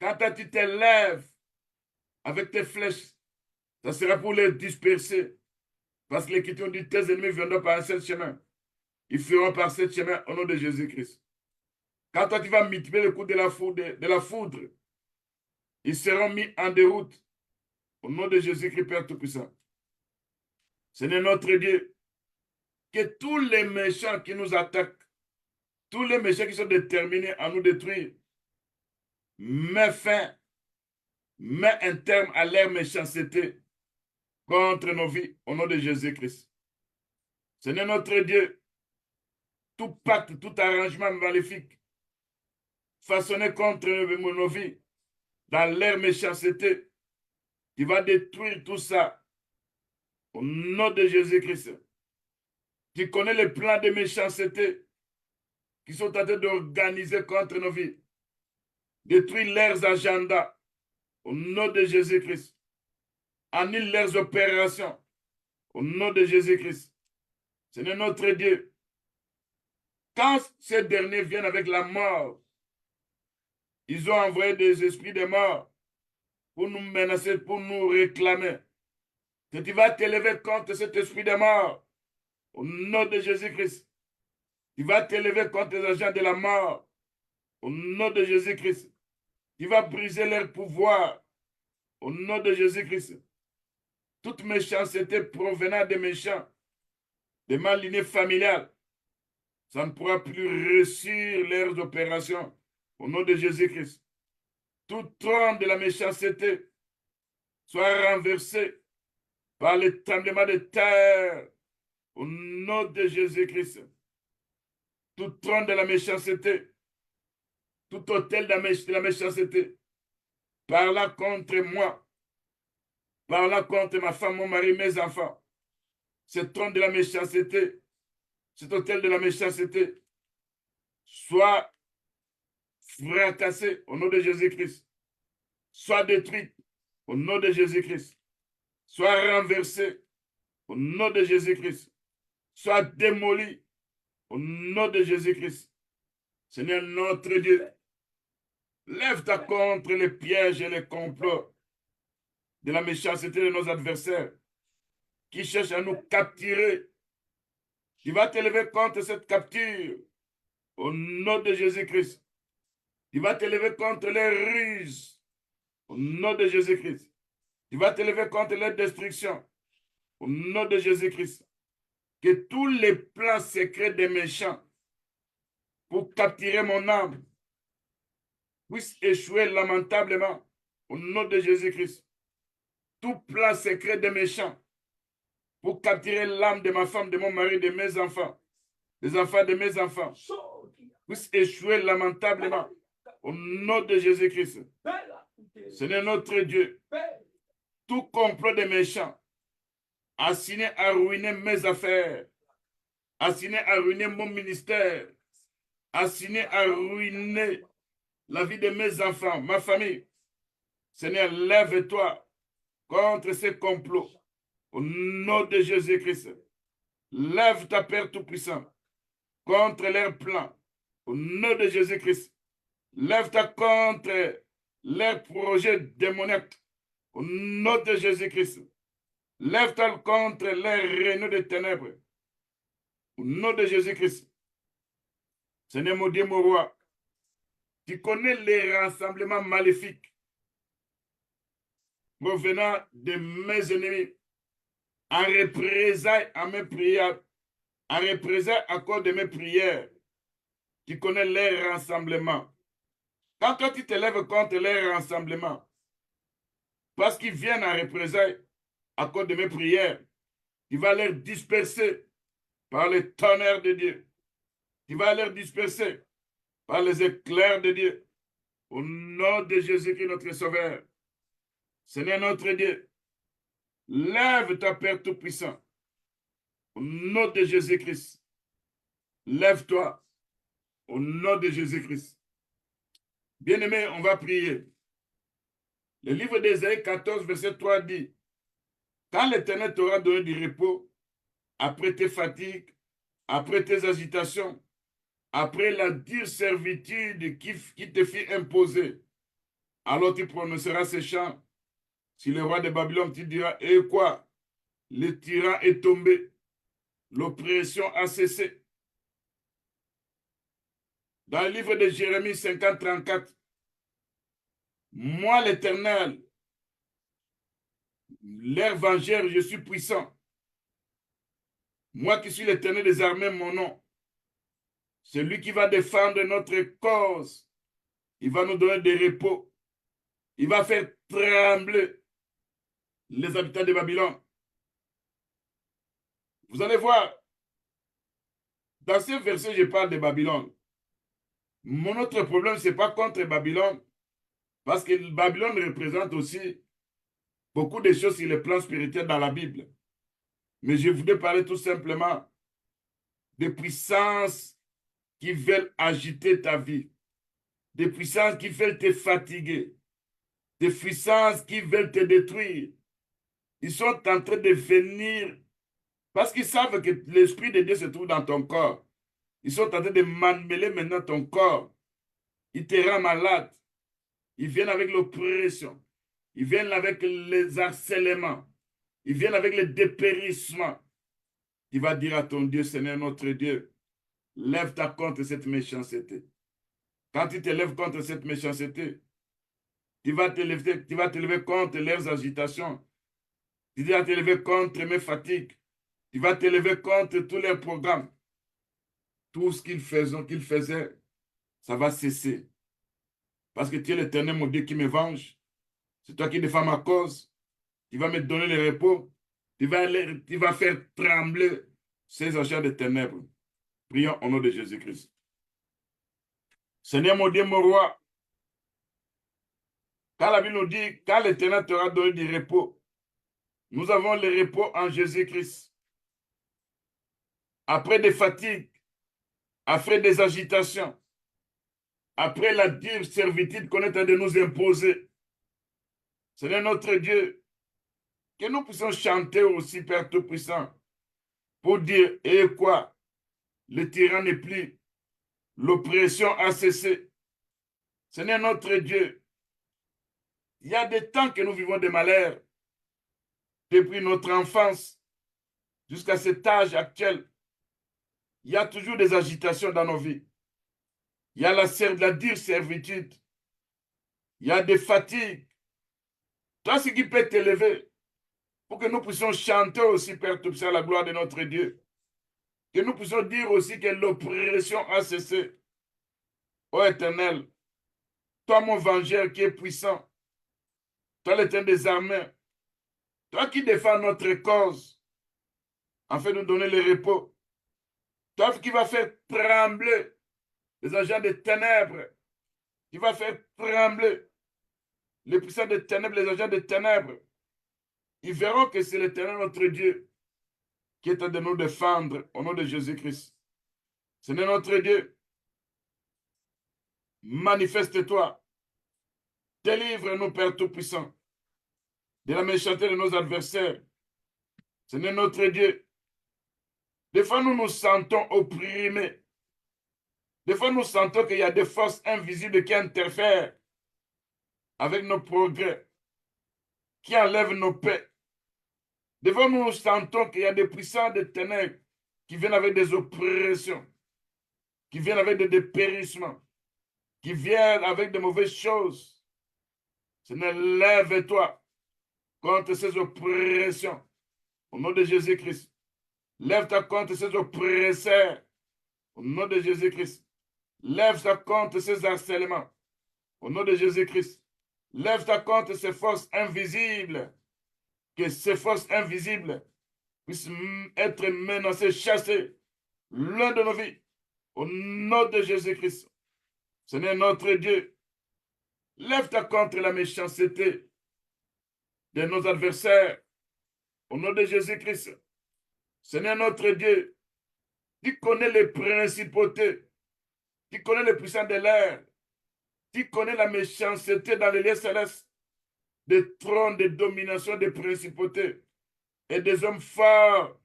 quand tu te lèves avec tes flèches, ça sera pour les disperser. Parce que l'Écriture dit, tes ennemis viendront par un seul chemin. Ils feront par ce chemin au nom de Jésus-Christ. Quand toi tu vas multiplier le coup de la foudre, ils seront mis en déroute au nom de Jésus-Christ, Père Tout-Puissant. Seigneur notre Dieu, que tous les méchants qui nous attaquent, tous les méchants qui sont déterminés à nous détruire, mets fin, mets un terme à leur méchanceté contre nos vies au nom de Jésus-Christ. Seigneur notre Dieu, tout pacte, tout arrangement maléfique façonné contre nos vies dans leur méchanceté, tu vas détruire tout ça au nom de Jésus-Christ. Tu connais les plans de méchanceté qui sont en train d'organiser contre nos vies. Détruis leurs agendas au nom de Jésus-Christ. Annule leurs opérations au nom de Jésus-Christ. Seigneur notre Dieu, quand ces derniers viennent avec la mort, ils ont envoyé des esprits de mort pour nous menacer, pour nous réclamer. Que tu vas t'élever contre cet esprit de mort au nom de Jésus-Christ. Tu vas t'élever contre les agents de la mort au nom de Jésus-Christ. Tu vas briser leur pouvoir au nom de Jésus-Christ. Toute méchanceté provenant des méchants, des mal-lignés familiales, ça ne pourra plus réussir leurs opérations au nom de Jésus-Christ. Tout trône de la méchanceté soit renversé par le tremblement de terre au nom de Jésus-Christ. Tout trône de la méchanceté, tout hôtel de la méchanceté, parlant contre moi, parlant contre ma femme, mon mari, mes enfants, ce trône de la méchanceté, cet hôtel de la méchanceté, soit fracassé au nom de Jésus-Christ, soit détruit au nom de Jésus-Christ, soit renversé au nom de Jésus-Christ, soit démoli au nom de Jésus-Christ. Seigneur notre Dieu, lève-toi contre les pièges et les complots de la méchanceté de nos adversaires qui cherchent à nous capturer. Tu vas t'élever contre cette capture au nom de Jésus-Christ. Tu vas t'élever contre les ruses au nom de Jésus-Christ. Tu vas t'élever contre les destructions au nom de Jésus-Christ. Que tous les plans secrets des méchants pour capturer mon âme puissent échouer lamentablement au nom de Jésus-Christ. tout plan secret des méchants pour capturer l'âme de ma femme, de mon mari, de mes enfants, des enfants de mes enfants, puisse échouer lamentablement au nom de Jésus-Christ. Seigneur notre Dieu, tout complot des méchants assigné à ruiner mes affaires, assigné à ruiner mon ministère, assigné à ruiner la vie de mes enfants, ma famille. Seigneur, lève-toi contre ces complots au nom de Jésus-Christ. Lève ta Père Tout-Puissant contre leurs plans au nom de Jésus-Christ. Lève-toi contre leurs projets démoniaques au nom de Jésus-Christ. Lève-toi contre leurs réunions de ténèbres au nom de Jésus-Christ. Seigneur mon Dieu, mon roi, tu connais les rassemblements maléfiques provenant de mes ennemis en représailles à mes prières, en représailles à cause de mes prières. Tu connais les rassemblements. Quand toi tu te lèves contre les rassemblements, parce qu'ils viennent en représailles à cause de mes prières, tu vas les disperser par le tonnerre de Dieu. Tu vas les disperser par les éclairs de Dieu. Au nom de Jésus-Christ, notre Sauveur. Seigneur notre Dieu, lève ta Père Tout-Puissant. Au nom de Jésus-Christ. Lève-toi. Au nom de Jésus-Christ. Bien-aimés, on va prier. Le livre d'Ésaïe 14, verset 3 dit, quand l'Éternel t'aura donné du repos, après tes fatigues, après tes agitations, après la dure servitude qui te fit imposer, alors tu prononceras ces chants. Si le roi de Babylone te dira, et quoi? Le tyran est tombé, l'oppression a cessé. Dans le livre de Jérémie 50, 34, moi l'Éternel, leur vengeur, je suis puissant. Moi qui suis l'Éternel des armées, mon nom. C'est lui qui va défendre notre cause. Il va nous donner des repos. Il va faire trembler les habitants de Babylone. Vous allez voir, dans ce verset, je parle de Babylone. Mon autre problème, ce n'est pas contre Babylone, parce que Babylone représente aussi beaucoup de choses sur le plan spirituel dans la Bible. Mais je voudrais parler tout simplement des puissances qui veulent agiter ta vie, des puissances qui veulent te fatiguer, des puissances qui veulent te détruire. Ils sont en train de venir parce qu'ils savent que l'Esprit de Dieu se trouve dans ton corps. Ils sont en train de mêler maintenant ton corps. Ils te rendent malade. Ils viennent avec l'oppression. Ils viennent avec les harcèlements. Ils viennent avec le dépérissement. Tu vas dire à ton Dieu, Seigneur notre Dieu, lève-toi contre cette méchanceté. Quand tu te lèves contre cette méchanceté, tu vas te lever contre leurs agitations. Tu vas te lever contre mes fatigues. Tu vas te lever contre tous leurs programmes. Tout ce qu'ils faisaient, ça va cesser. Parce que tu es l'Éternel, mon Dieu, qui me venge. C'est toi qui défends ma cause. Tu vas me donner le repos. Tu vas faire trembler ces agents de ténèbres. Prions au nom de Jésus-Christ. Seigneur, mon Dieu, mon roi, quand la Bible nous dit, quand l'Éternel t'aura donné du repos, nous avons le repos en Jésus-Christ. Après des fatigues, après des agitations, après la dure servitude qu'on est en train de nous imposer, Seigneur notre Dieu, que nous puissions chanter aussi, Père Tout-Puissant, pour dire, et quoi, le tyran n'est plus, l'oppression a cessé. Seigneur notre Dieu, il y a des temps que nous vivons des malheurs, depuis notre enfance jusqu'à cet âge actuel. Il y a toujours des agitations dans nos vies. Il y a la dure servitude. Il y a des fatigues. Toi, ce qui peut t'élever, pour que nous puissions chanter aussi, Père Tout-Puissant, la gloire de notre Dieu. Que nous puissions dire aussi que l'oppression a cessé. Ô Éternel, toi, mon vengeur qui est puissant, toi, l'Éternel des armées, Toi qui défends notre cause, afin de nous donner le repos. Toi qui vas faire trembler les agents des ténèbres, qui va faire trembler les puissants des ténèbres, les agents des ténèbres. Ils verront que c'est l'Éternel notre Dieu qui est en train de nous défendre au nom de Jésus-Christ. Ce n'est notre Dieu. Manifeste-toi. Délivre-nous, Père Tout-Puissant, de la méchanceté de nos adversaires. Ce n'est notre Dieu. Des fois, nous nous sentons opprimés. Des fois, nous sentons qu'il y a des forces invisibles qui interfèrent avec nos progrès, qui enlèvent nos paix. Des fois, nous sentons qu'il y a des puissants de ténèbres qui viennent avec des oppressions, qui viennent avec des dépérissements, qui viennent avec de mauvaises choses. Seigneur, lève-toi contre ces oppressions au nom de Jésus-Christ. Lève-toi contre ces oppresseurs au nom de Jésus-Christ. Lève-toi contre ces harcèlements au nom de Jésus-Christ. Lève-toi contre ces forces invisibles. Que ces forces invisibles puissent être menacées, chassées, loin de nos vies. Au nom de Jésus-Christ. Seigneur notre Dieu, lève-toi contre la méchanceté de nos adversaires. Au nom de Jésus-Christ. Seigneur notre Dieu, tu connais les principautés, tu connais les puissants de l'air, tu connais la méchanceté dans les lieux célestes, des trônes, des dominations, des principautés et des hommes forts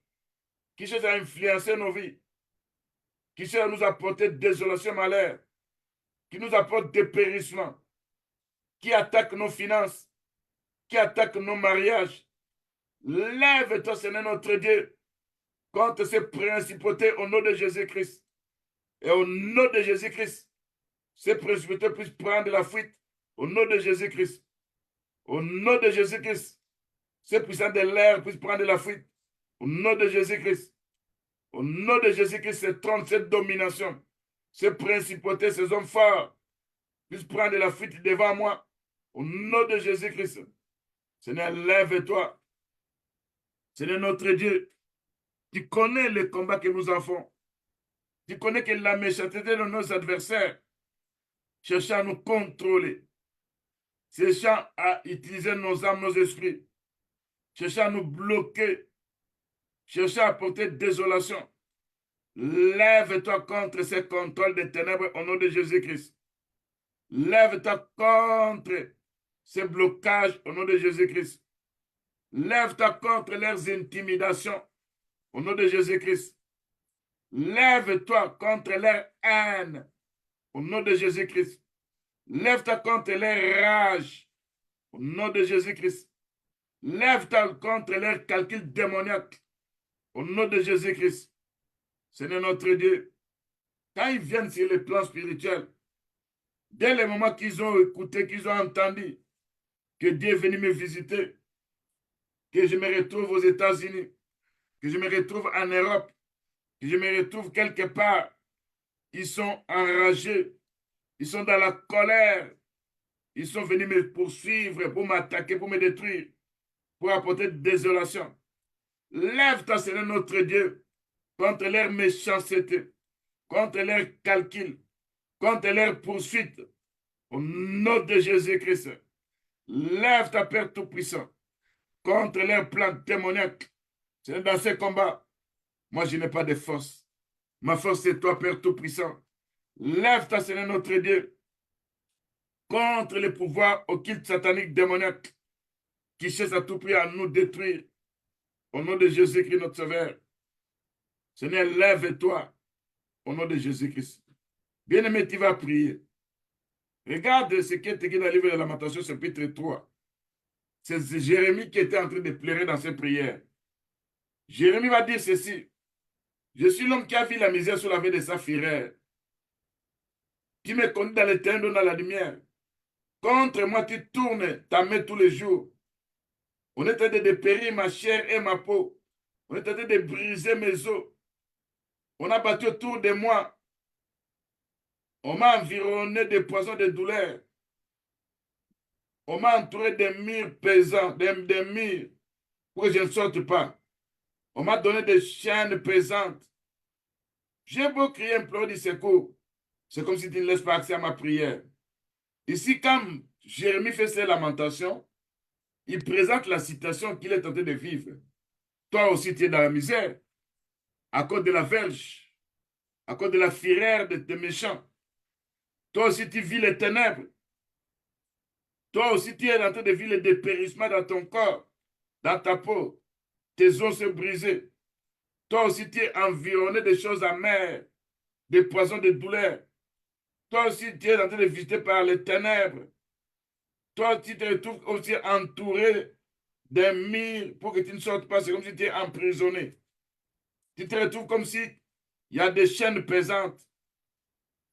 qui cherchent à influencer nos vies, qui cherchent à nous apporter désolation, malheur, qui nous apportent dépérissement, qui attaquent nos finances, qui attaquent nos mariages. Lève-toi, Seigneur notre Dieu, contre ces principautés au nom de Jésus-Christ. Et au nom de Jésus-Christ, ces principautés puissent prendre la fuite au nom de Jésus-Christ. Au nom de Jésus-Christ, ces puissants de l'air puissent prendre la fuite au nom de Jésus-Christ. Au nom de Jésus-Christ, ces trônes, cette domination, ces principautés, ces hommes forts puissent prendre la fuite devant moi au nom de Jésus-Christ. Seigneur, lève-toi. Seigneur notre Dieu, tu connais les combats que nous avons. Tu connais que la méchanceté de nos adversaires cherchant à nous contrôler, cherchant à utiliser nos âmes, nos esprits, cherchant à nous bloquer, cherchant à porter désolation. Lève-toi contre ces contrôles des ténèbres au nom de Jésus-Christ. Lève-toi contre ces blocages au nom de Jésus-Christ. Lève-toi contre leurs intimidations au nom de Jésus-Christ. Lève-toi contre leur haine au nom de Jésus-Christ. Lève-toi contre leur rage au nom de Jésus-Christ. Lève-toi contre leurs calculs démoniaques au nom de Jésus-Christ. Seigneur notre Dieu, quand ils viennent sur le plan spirituel, dès le moment qu'ils ont écouté, qu'ils ont entendu que Dieu est venu me visiter, que je me retrouve aux États-Unis, que je me retrouve en Europe, que je me retrouve quelque part, ils sont enragés, ils sont dans la colère, ils sont venus me poursuivre, pour m'attaquer, pour me détruire, pour apporter désolation. Lève-toi, Seigneur notre Dieu, contre leur méchanceté, contre leur calcul, contre leur poursuite, au nom de Jésus-Christ. Lève-toi, Père Tout-Puissant, contre leur plan démoniaque. C'est dans ces combats, moi je n'ai pas de force. Ma force, c'est toi, Père Tout-Puissant. Lève-toi, Seigneur notre Dieu, contre les pouvoirs occultes, sataniques, démoniaques, qui cherchent à tout prix à nous détruire. Au nom de Jésus-Christ, notre Sauveur. Seigneur, lève-toi au nom de Jésus-Christ. Bien-aimé, tu vas prier. Regarde ce qui est écrit dans le livre de Lamentation, chapitre 3. C'est Jérémie qui était en train de pleurer dans ses prières. Jérémie va dire ceci. Je suis l'homme qui a vu la misère sous la veille de sa fureur. Tu me conduis dans les ténèbres, dans la lumière. Contre moi, tu tournes ta main tous les jours. On est en train de dépérir ma chair et ma peau. On est en train de briser mes os. On a battu autour de moi. On m'a environné de poisons de douleur. On m'a entouré de murs pesants, des murs pour que je ne sorte pas. On m'a donné des chaînes pesantes. J'ai beau crier, implorer du secours. C'est comme si tu ne laisses pas accès à ma prière. Ici, quand Jérémie fait ses lamentations, il présente la situation qu'il est en train de vivre. Toi aussi, tu es dans la misère, à cause de la verge, à cause de la fureur des méchants. Toi aussi, tu vis les ténèbres. Toi aussi, tu es en train de vivre le dépérissement dans ton corps, dans ta peau. Tes os se brisés. Toi aussi, tu es environné de choses amères, de poisons, de douleurs. Toi aussi, tu es en train de visiter par les ténèbres. Toi, tu te retrouves aussi entouré d'un mur pour que tu ne sortes pas. C'est comme si tu es emprisonné. Tu te retrouves comme si il y a des chaînes pesantes.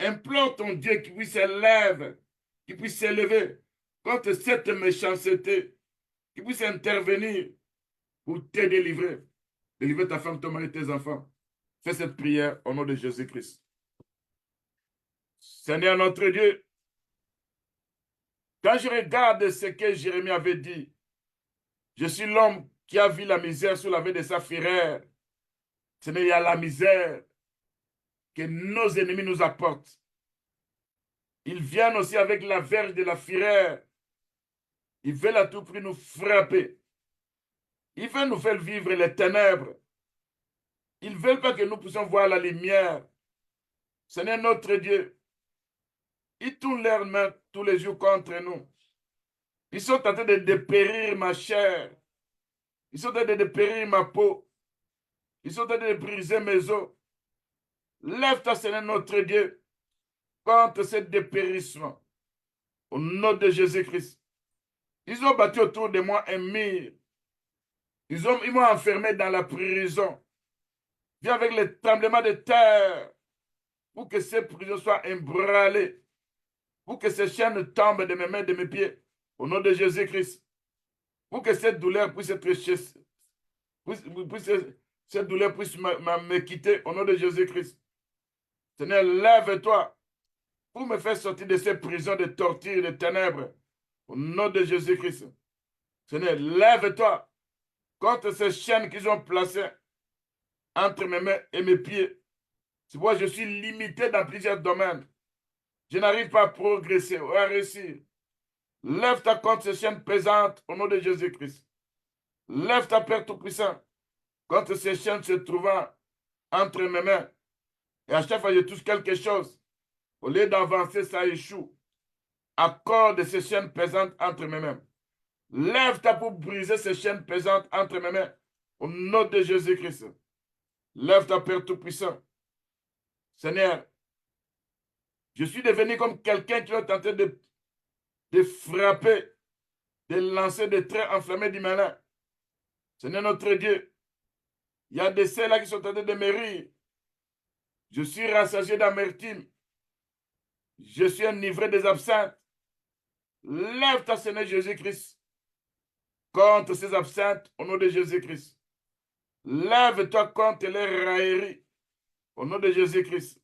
Implore ton Dieu qui puisse s'élever, qui puisse s'élever contre cette méchanceté, qui puisse intervenir pour te délivrer. Délivrer ta femme, ton mari, tes enfants. Fais cette prière au nom de Jésus-Christ. Seigneur notre Dieu, quand je regarde ce que Jérémie avait dit, je suis l'homme qui a vu la misère sous la veille de sa fureur. Seigneur, il y a la misère que nos ennemis nous apportent. Ils viennent aussi avec la verge de la fureur. Ils veulent à tout prix nous frapper. Ils veulent nous faire vivre les ténèbres. Ils ne veulent pas que nous puissions voir la lumière. Seigneur notre Dieu, ils tournent leurs mains tous les jours contre nous. Ils sont en train de dépérir ma chair. Ils sont en train de dépérir ma peau. Ils sont en train de briser mes os. Lève-toi, Seigneur notre Dieu, contre ce dépérissement. Au nom de Jésus-Christ. Ils ont battu autour de moi un mur. Ils m'ont enfermé dans la prison. Viens avec les tremblements de terre pour que ces prisons soient ébranlées, pour que ces chaînes tombent de mes mains, de mes pieds, au nom de Jésus-Christ. Pour que cette douleur puisse être chassée, cette douleur puisse me quitter, au nom de Jésus-Christ. Seigneur, lève-toi pour me faire sortir de ces prisons de torture et de ténèbres, au nom de Jésus-Christ. Seigneur, lève-toi contre ces chaînes qu'ils ont placées entre mes mains et mes pieds. Tu vois, je suis limité dans plusieurs domaines. Je n'arrive pas à progresser ou à réussir. Lève-toi contre ces chaînes pesantes au nom de Jésus-Christ. Lève-toi, Père Tout-Puissant, contre ces chaînes se trouvant entre mes mains. Et à chaque fois que je touche quelque chose, au lieu d'avancer, ça échoue. À cause de ces chaînes pesantes entre mes mains. Lève-toi pour briser ces chaînes pesantes entre mes mains. Au nom de Jésus-Christ. Lève-toi, Père Tout-Puissant. Seigneur, je suis devenu comme quelqu'un qui est tenté de frapper, de lancer des traits enflammés du malin. Seigneur notre Dieu, il y a des ceux-là qui sont tentés de me rire. Je suis rassasié d'amertume. Je suis enivré des absinthes. Lève-toi, Seigneur Jésus-Christ, contre ces absinthes au nom de Jésus-Christ. Lève-toi contre les railleries au nom de Jésus-Christ.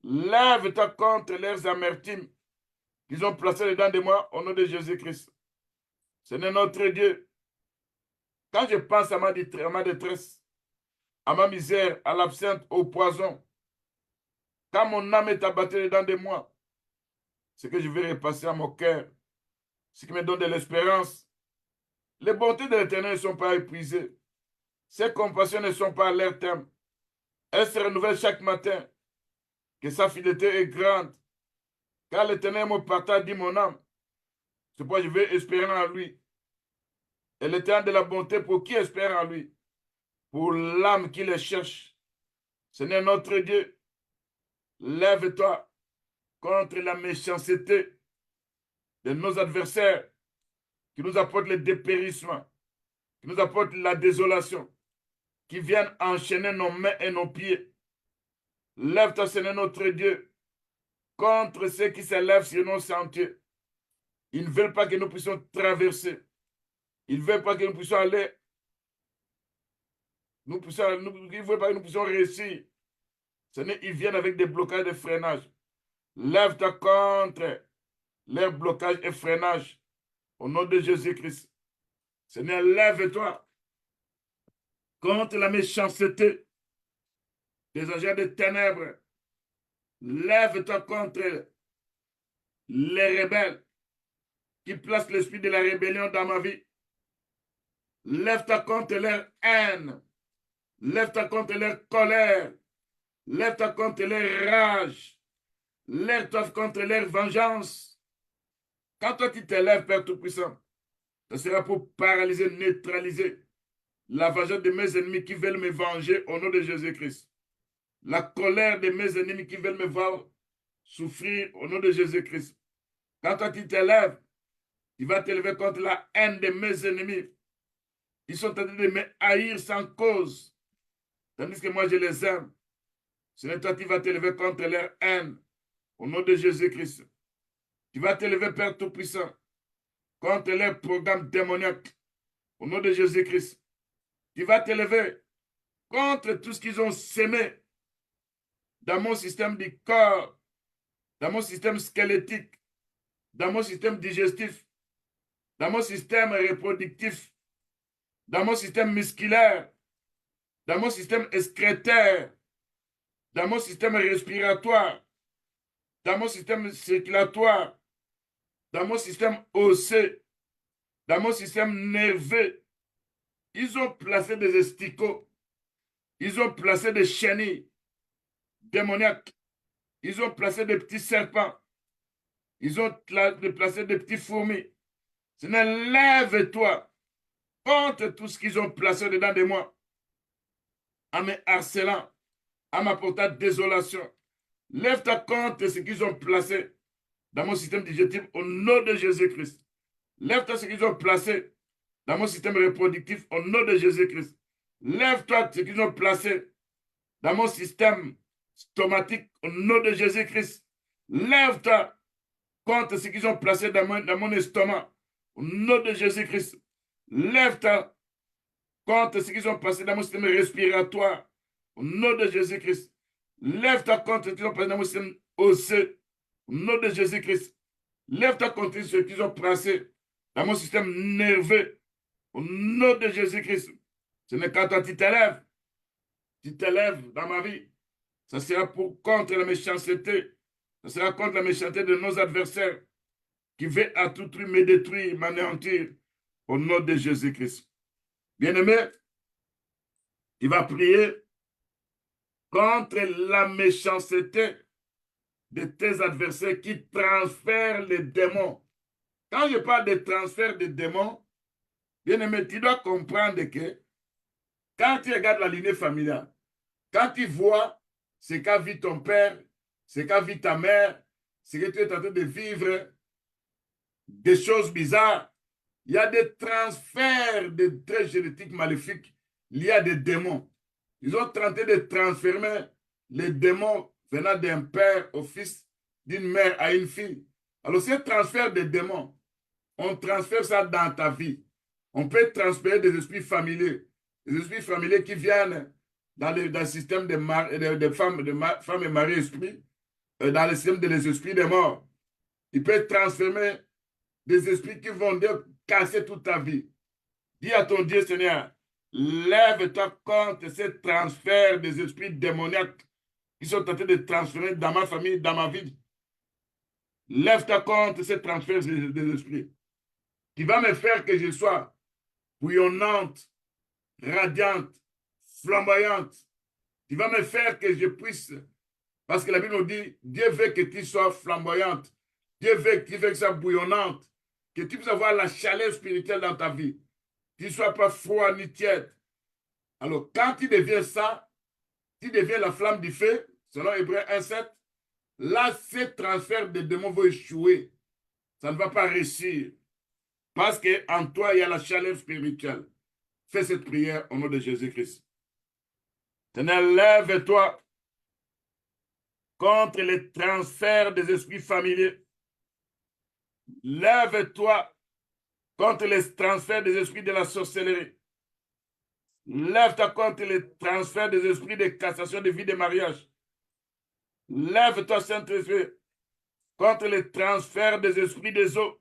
Lève-toi contre leurs amertumes qu'ils ont placées dedans de moi au nom de Jésus-Christ. Seigneur notre Dieu, quand je pense à ma détresse, à ma misère, à l'absinthe, au poison, quand mon âme est abattue dedans de moi, ce que je vais repasser à mon cœur, ce qui me donne de l'espérance. Les bontés de l'Éternel ne sont pas épuisées. Ses compassions ne sont pas à leur terme. Elles se renouvellent chaque matin. Que sa fidélité est grande. Car l'Éternel me partage, dit mon âme. C'est pourquoi je vais espérer en lui. Et l'Éternel de la bonté pour qui espère en lui? Pour l'âme qui le cherche. Seigneur notre Dieu, lève-toi contre la méchanceté de nos adversaires qui nous apportent le dépérissement, qui nous apportent la désolation, qui viennent enchaîner nos mains et nos pieds. Lève-toi, Seigneur notre Dieu, contre ceux qui s'élèvent sur nos sentiers. Ils ne veulent pas que nous puissions traverser. Ils ne veulent pas que nous puissions aller. Ils ne veulent pas que nous puissions réussir. Seigneur, ils viennent avec des blocages de freinage. Lève-toi contre leurs blocages et freinages. Au nom de Jésus-Christ. Seigneur, lève-toi contre la méchanceté des agents des ténèbres. Lève-toi contre les rebelles qui placent l'esprit de la rébellion dans ma vie. Lève-toi contre leur haine. Lève-toi contre leur colère. Lève-toi contre leur rage. Lève-toi contre leur vengeance. Quand toi tu t'élèves, Père Tout-Puissant, ce sera pour paralyser, neutraliser la vengeance de mes ennemis qui veulent me venger au nom de Jésus-Christ. La colère de mes ennemis qui veulent me voir souffrir au nom de Jésus-Christ. Quand toi tu t'élèves, tu vas t'élever contre la haine de mes ennemis. Ils sont en train de me haïr sans cause. Tandis que moi je les aime. C'est toi qui vas t'élever contre leur haine. Au nom de Jésus-Christ. Tu vas t'élever, Père Tout-Puissant, contre leur programme démoniaque. Au nom de Jésus-Christ. Tu vas t'élever contre tout ce qu'ils ont sémé dans mon système du corps, dans mon système squelettique, dans mon système digestif, dans mon système reproductif, dans mon système musculaire, dans mon système excrétaire, dans mon système respiratoire, dans mon système circulatoire, dans mon système osseux, dans mon système nerveux. Ils ont placé des esticots, ils ont placé des chenilles démoniaques, ils ont placé des petits serpents, ils ont placé des petits fourmis. Seigneur, lève-toi contre tout ce qu'ils ont placé dedans de moi, en me harcelant, en m'apportant désolation. Lève-toi contre ce qu'ils ont placé dans mon système digestif au nom de Jésus-Christ. Lève-toi ce qu'ils ont placé dans mon système reproductif au nom de Jésus-Christ. Lève-toi ce qu'ils ont placé dans mon système stomatique au nom de Jésus-Christ. Lève-toi contre ce qu'ils ont placé dans mon estomac au nom de Jésus-Christ. Lève-toi contre ce qu'ils ont placé dans mon système respiratoire au nom de Jésus-Christ. Lève-toi contre ce qu'ils ont placé dans mon système osseux au nom de Jésus-Christ. Lève-toi contre ce qu'ils ont placé dans mon système nerveux au nom de Jésus-Christ. Ce n'est quand toi tu t'élèves dans ma vie. Ça sera pour contre la méchanceté. Ça sera contre la méchanceté de nos adversaires qui veulent à tout prix me détruire, m'anéantir au nom de Jésus-Christ. Bien-aimé, tu vas prier contre la méchanceté de tes adversaires qui transfèrent les démons. Quand je parle de transfert de démons, bien-aimé, tu dois comprendre que quand tu regardes la lignée familiale, quand tu vois ce qu'a vu ton père, ce qu'a vu ta mère, ce que tu es en train de vivre, des choses bizarres, il y a des transferts de traits génétiques maléfiques liés à des démons. Ils ont tenté de transformer les démons venant d'un père au fils, d'une mère à une fille. Alors, ce transfert de démons, on transfère ça dans ta vie. On peut transférer des esprits familiers qui viennent dans le système de femmes et mari-esprit, dans le système des esprits des morts. Il peut transformer des esprits qui vont casser toute ta vie. Dis à ton Dieu, Seigneur, lève-toi contre ce transfert des esprits démoniaques qui sont tentés de transformer dans ma famille, dans ma vie. Lève-toi contre ce transfert des esprits qui va me faire que je sois bouillonnante, radiante, flamboyante. Qui va me faire que je puisse, parce que la Bible nous dit, Dieu veut que tu sois flamboyante, Dieu veut que tu sois bouillonnante, que tu puisses avoir la chaleur spirituelle dans ta vie. Tu ne sois pas froid ni tiède. Alors, quand tu deviens ça, tu deviens la flamme du feu, selon Hébreux 1,7, là, ce transfert de démons va échouer. Ça ne va pas réussir. Parce qu'en toi, il y a la chaleur spirituelle. Fais cette prière au nom de Jésus-Christ. Seigneur, lève-toi contre les transferts des esprits familiers. Lève-toi contre les transferts des esprits de la sorcellerie. Lève-toi contre les transferts des esprits de cassation de vie de mariage. Lève-toi, Saint-Esprit, contre les transferts des esprits des eaux.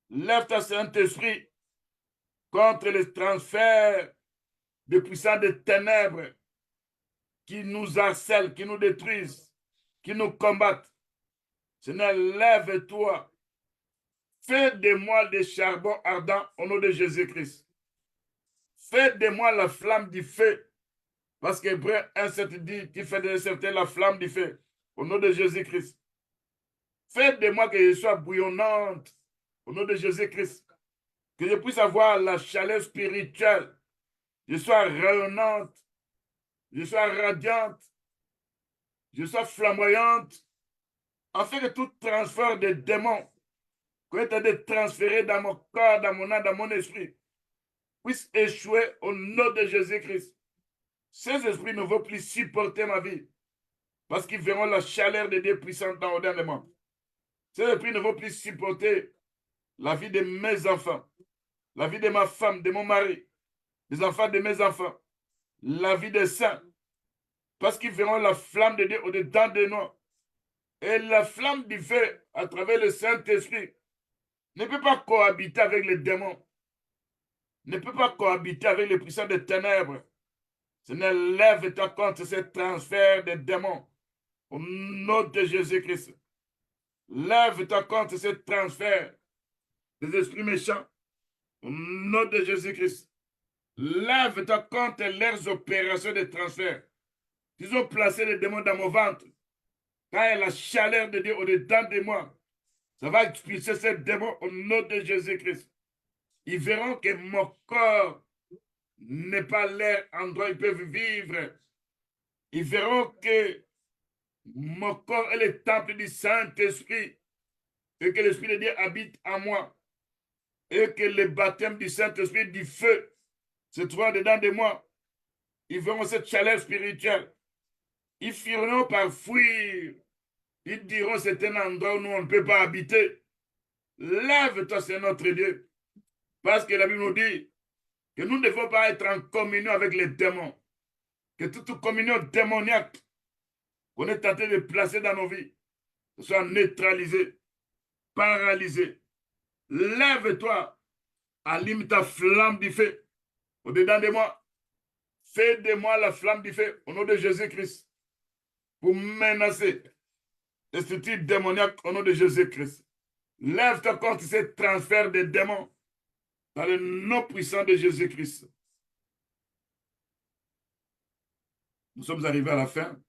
Lève-toi, Saint-Esprit, contre les transferts des puissants de ténèbres qui nous harcèlent, qui nous détruisent, qui nous combattent. Seigneur, lève-toi. Fais de moi des charbons ardents au nom de Jésus-Christ. Fais de moi la flamme du feu. Parce qu'Hébreu 1,7 dit, tu fais de la flamme du feu. Au nom de Jésus-Christ. Fais de moi que je sois bouillonnante. Au nom de Jésus-Christ. Que je puisse avoir la chaleur spirituelle. Je sois rayonnante. Je sois radiante. Je sois flamboyante. Afin que tout transfert de démons qu'on est en train de transférer dans mon corps, dans mon âme, dans mon esprit, puisse échouer au nom de Jésus-Christ. Ces esprits ne vont plus supporter ma vie parce qu'ils verront la chaleur de Dieu puissante dans le monde. Ces esprits ne vont plus supporter la vie de mes enfants, la vie de ma femme, de mon mari, des enfants de mes enfants, la vie des saints, parce qu'ils verront la flamme de Dieu au-dedans de nous. Et la flamme du feu, à travers le Saint-Esprit, ne peut pas cohabiter avec les démons, ne peut pas cohabiter avec les puissants des ténèbres. Seigneur, lève-toi contre ce transfert des démons au nom de Jésus-Christ. Lève-toi contre ce transfert des esprits méchants au nom de Jésus-Christ. Lève-toi contre leurs opérations de transfert. Ils ont placé les démons dans mon ventre. Quand il y a la chaleur de Dieu au-dedans de moi, ça va expulser ces démons au nom de Jésus-Christ. Ils verront que mon corps n'est pas leur endroit où ils peuvent vivre. Ils verront que mon corps est le temple du Saint-Esprit et que l'Esprit de Dieu habite en moi et que le baptême du Saint-Esprit du feu se trouve dedans de moi. Ils verront cette chaleur spirituelle. Ils finiront par fuir. Ils diront c'est un endroit où nous on ne peut pas habiter. Lève-toi, c'est notre Dieu. Parce que la Bible nous dit que nous ne devons pas être en communion avec les démons. Que toute communion démoniaque qu'on est tenté de placer dans nos vies soit neutralisée, paralysée. Lève-toi, allume ta flamme du feu au-dedans de moi. Fais de moi la flamme du feu au nom de Jésus-Christ pour menacer les structures démoniaques au nom de Jésus-Christ. Lève-toi contre ce transfert de démons dans le nom puissant de Jésus-Christ. Nous sommes arrivés à la fin.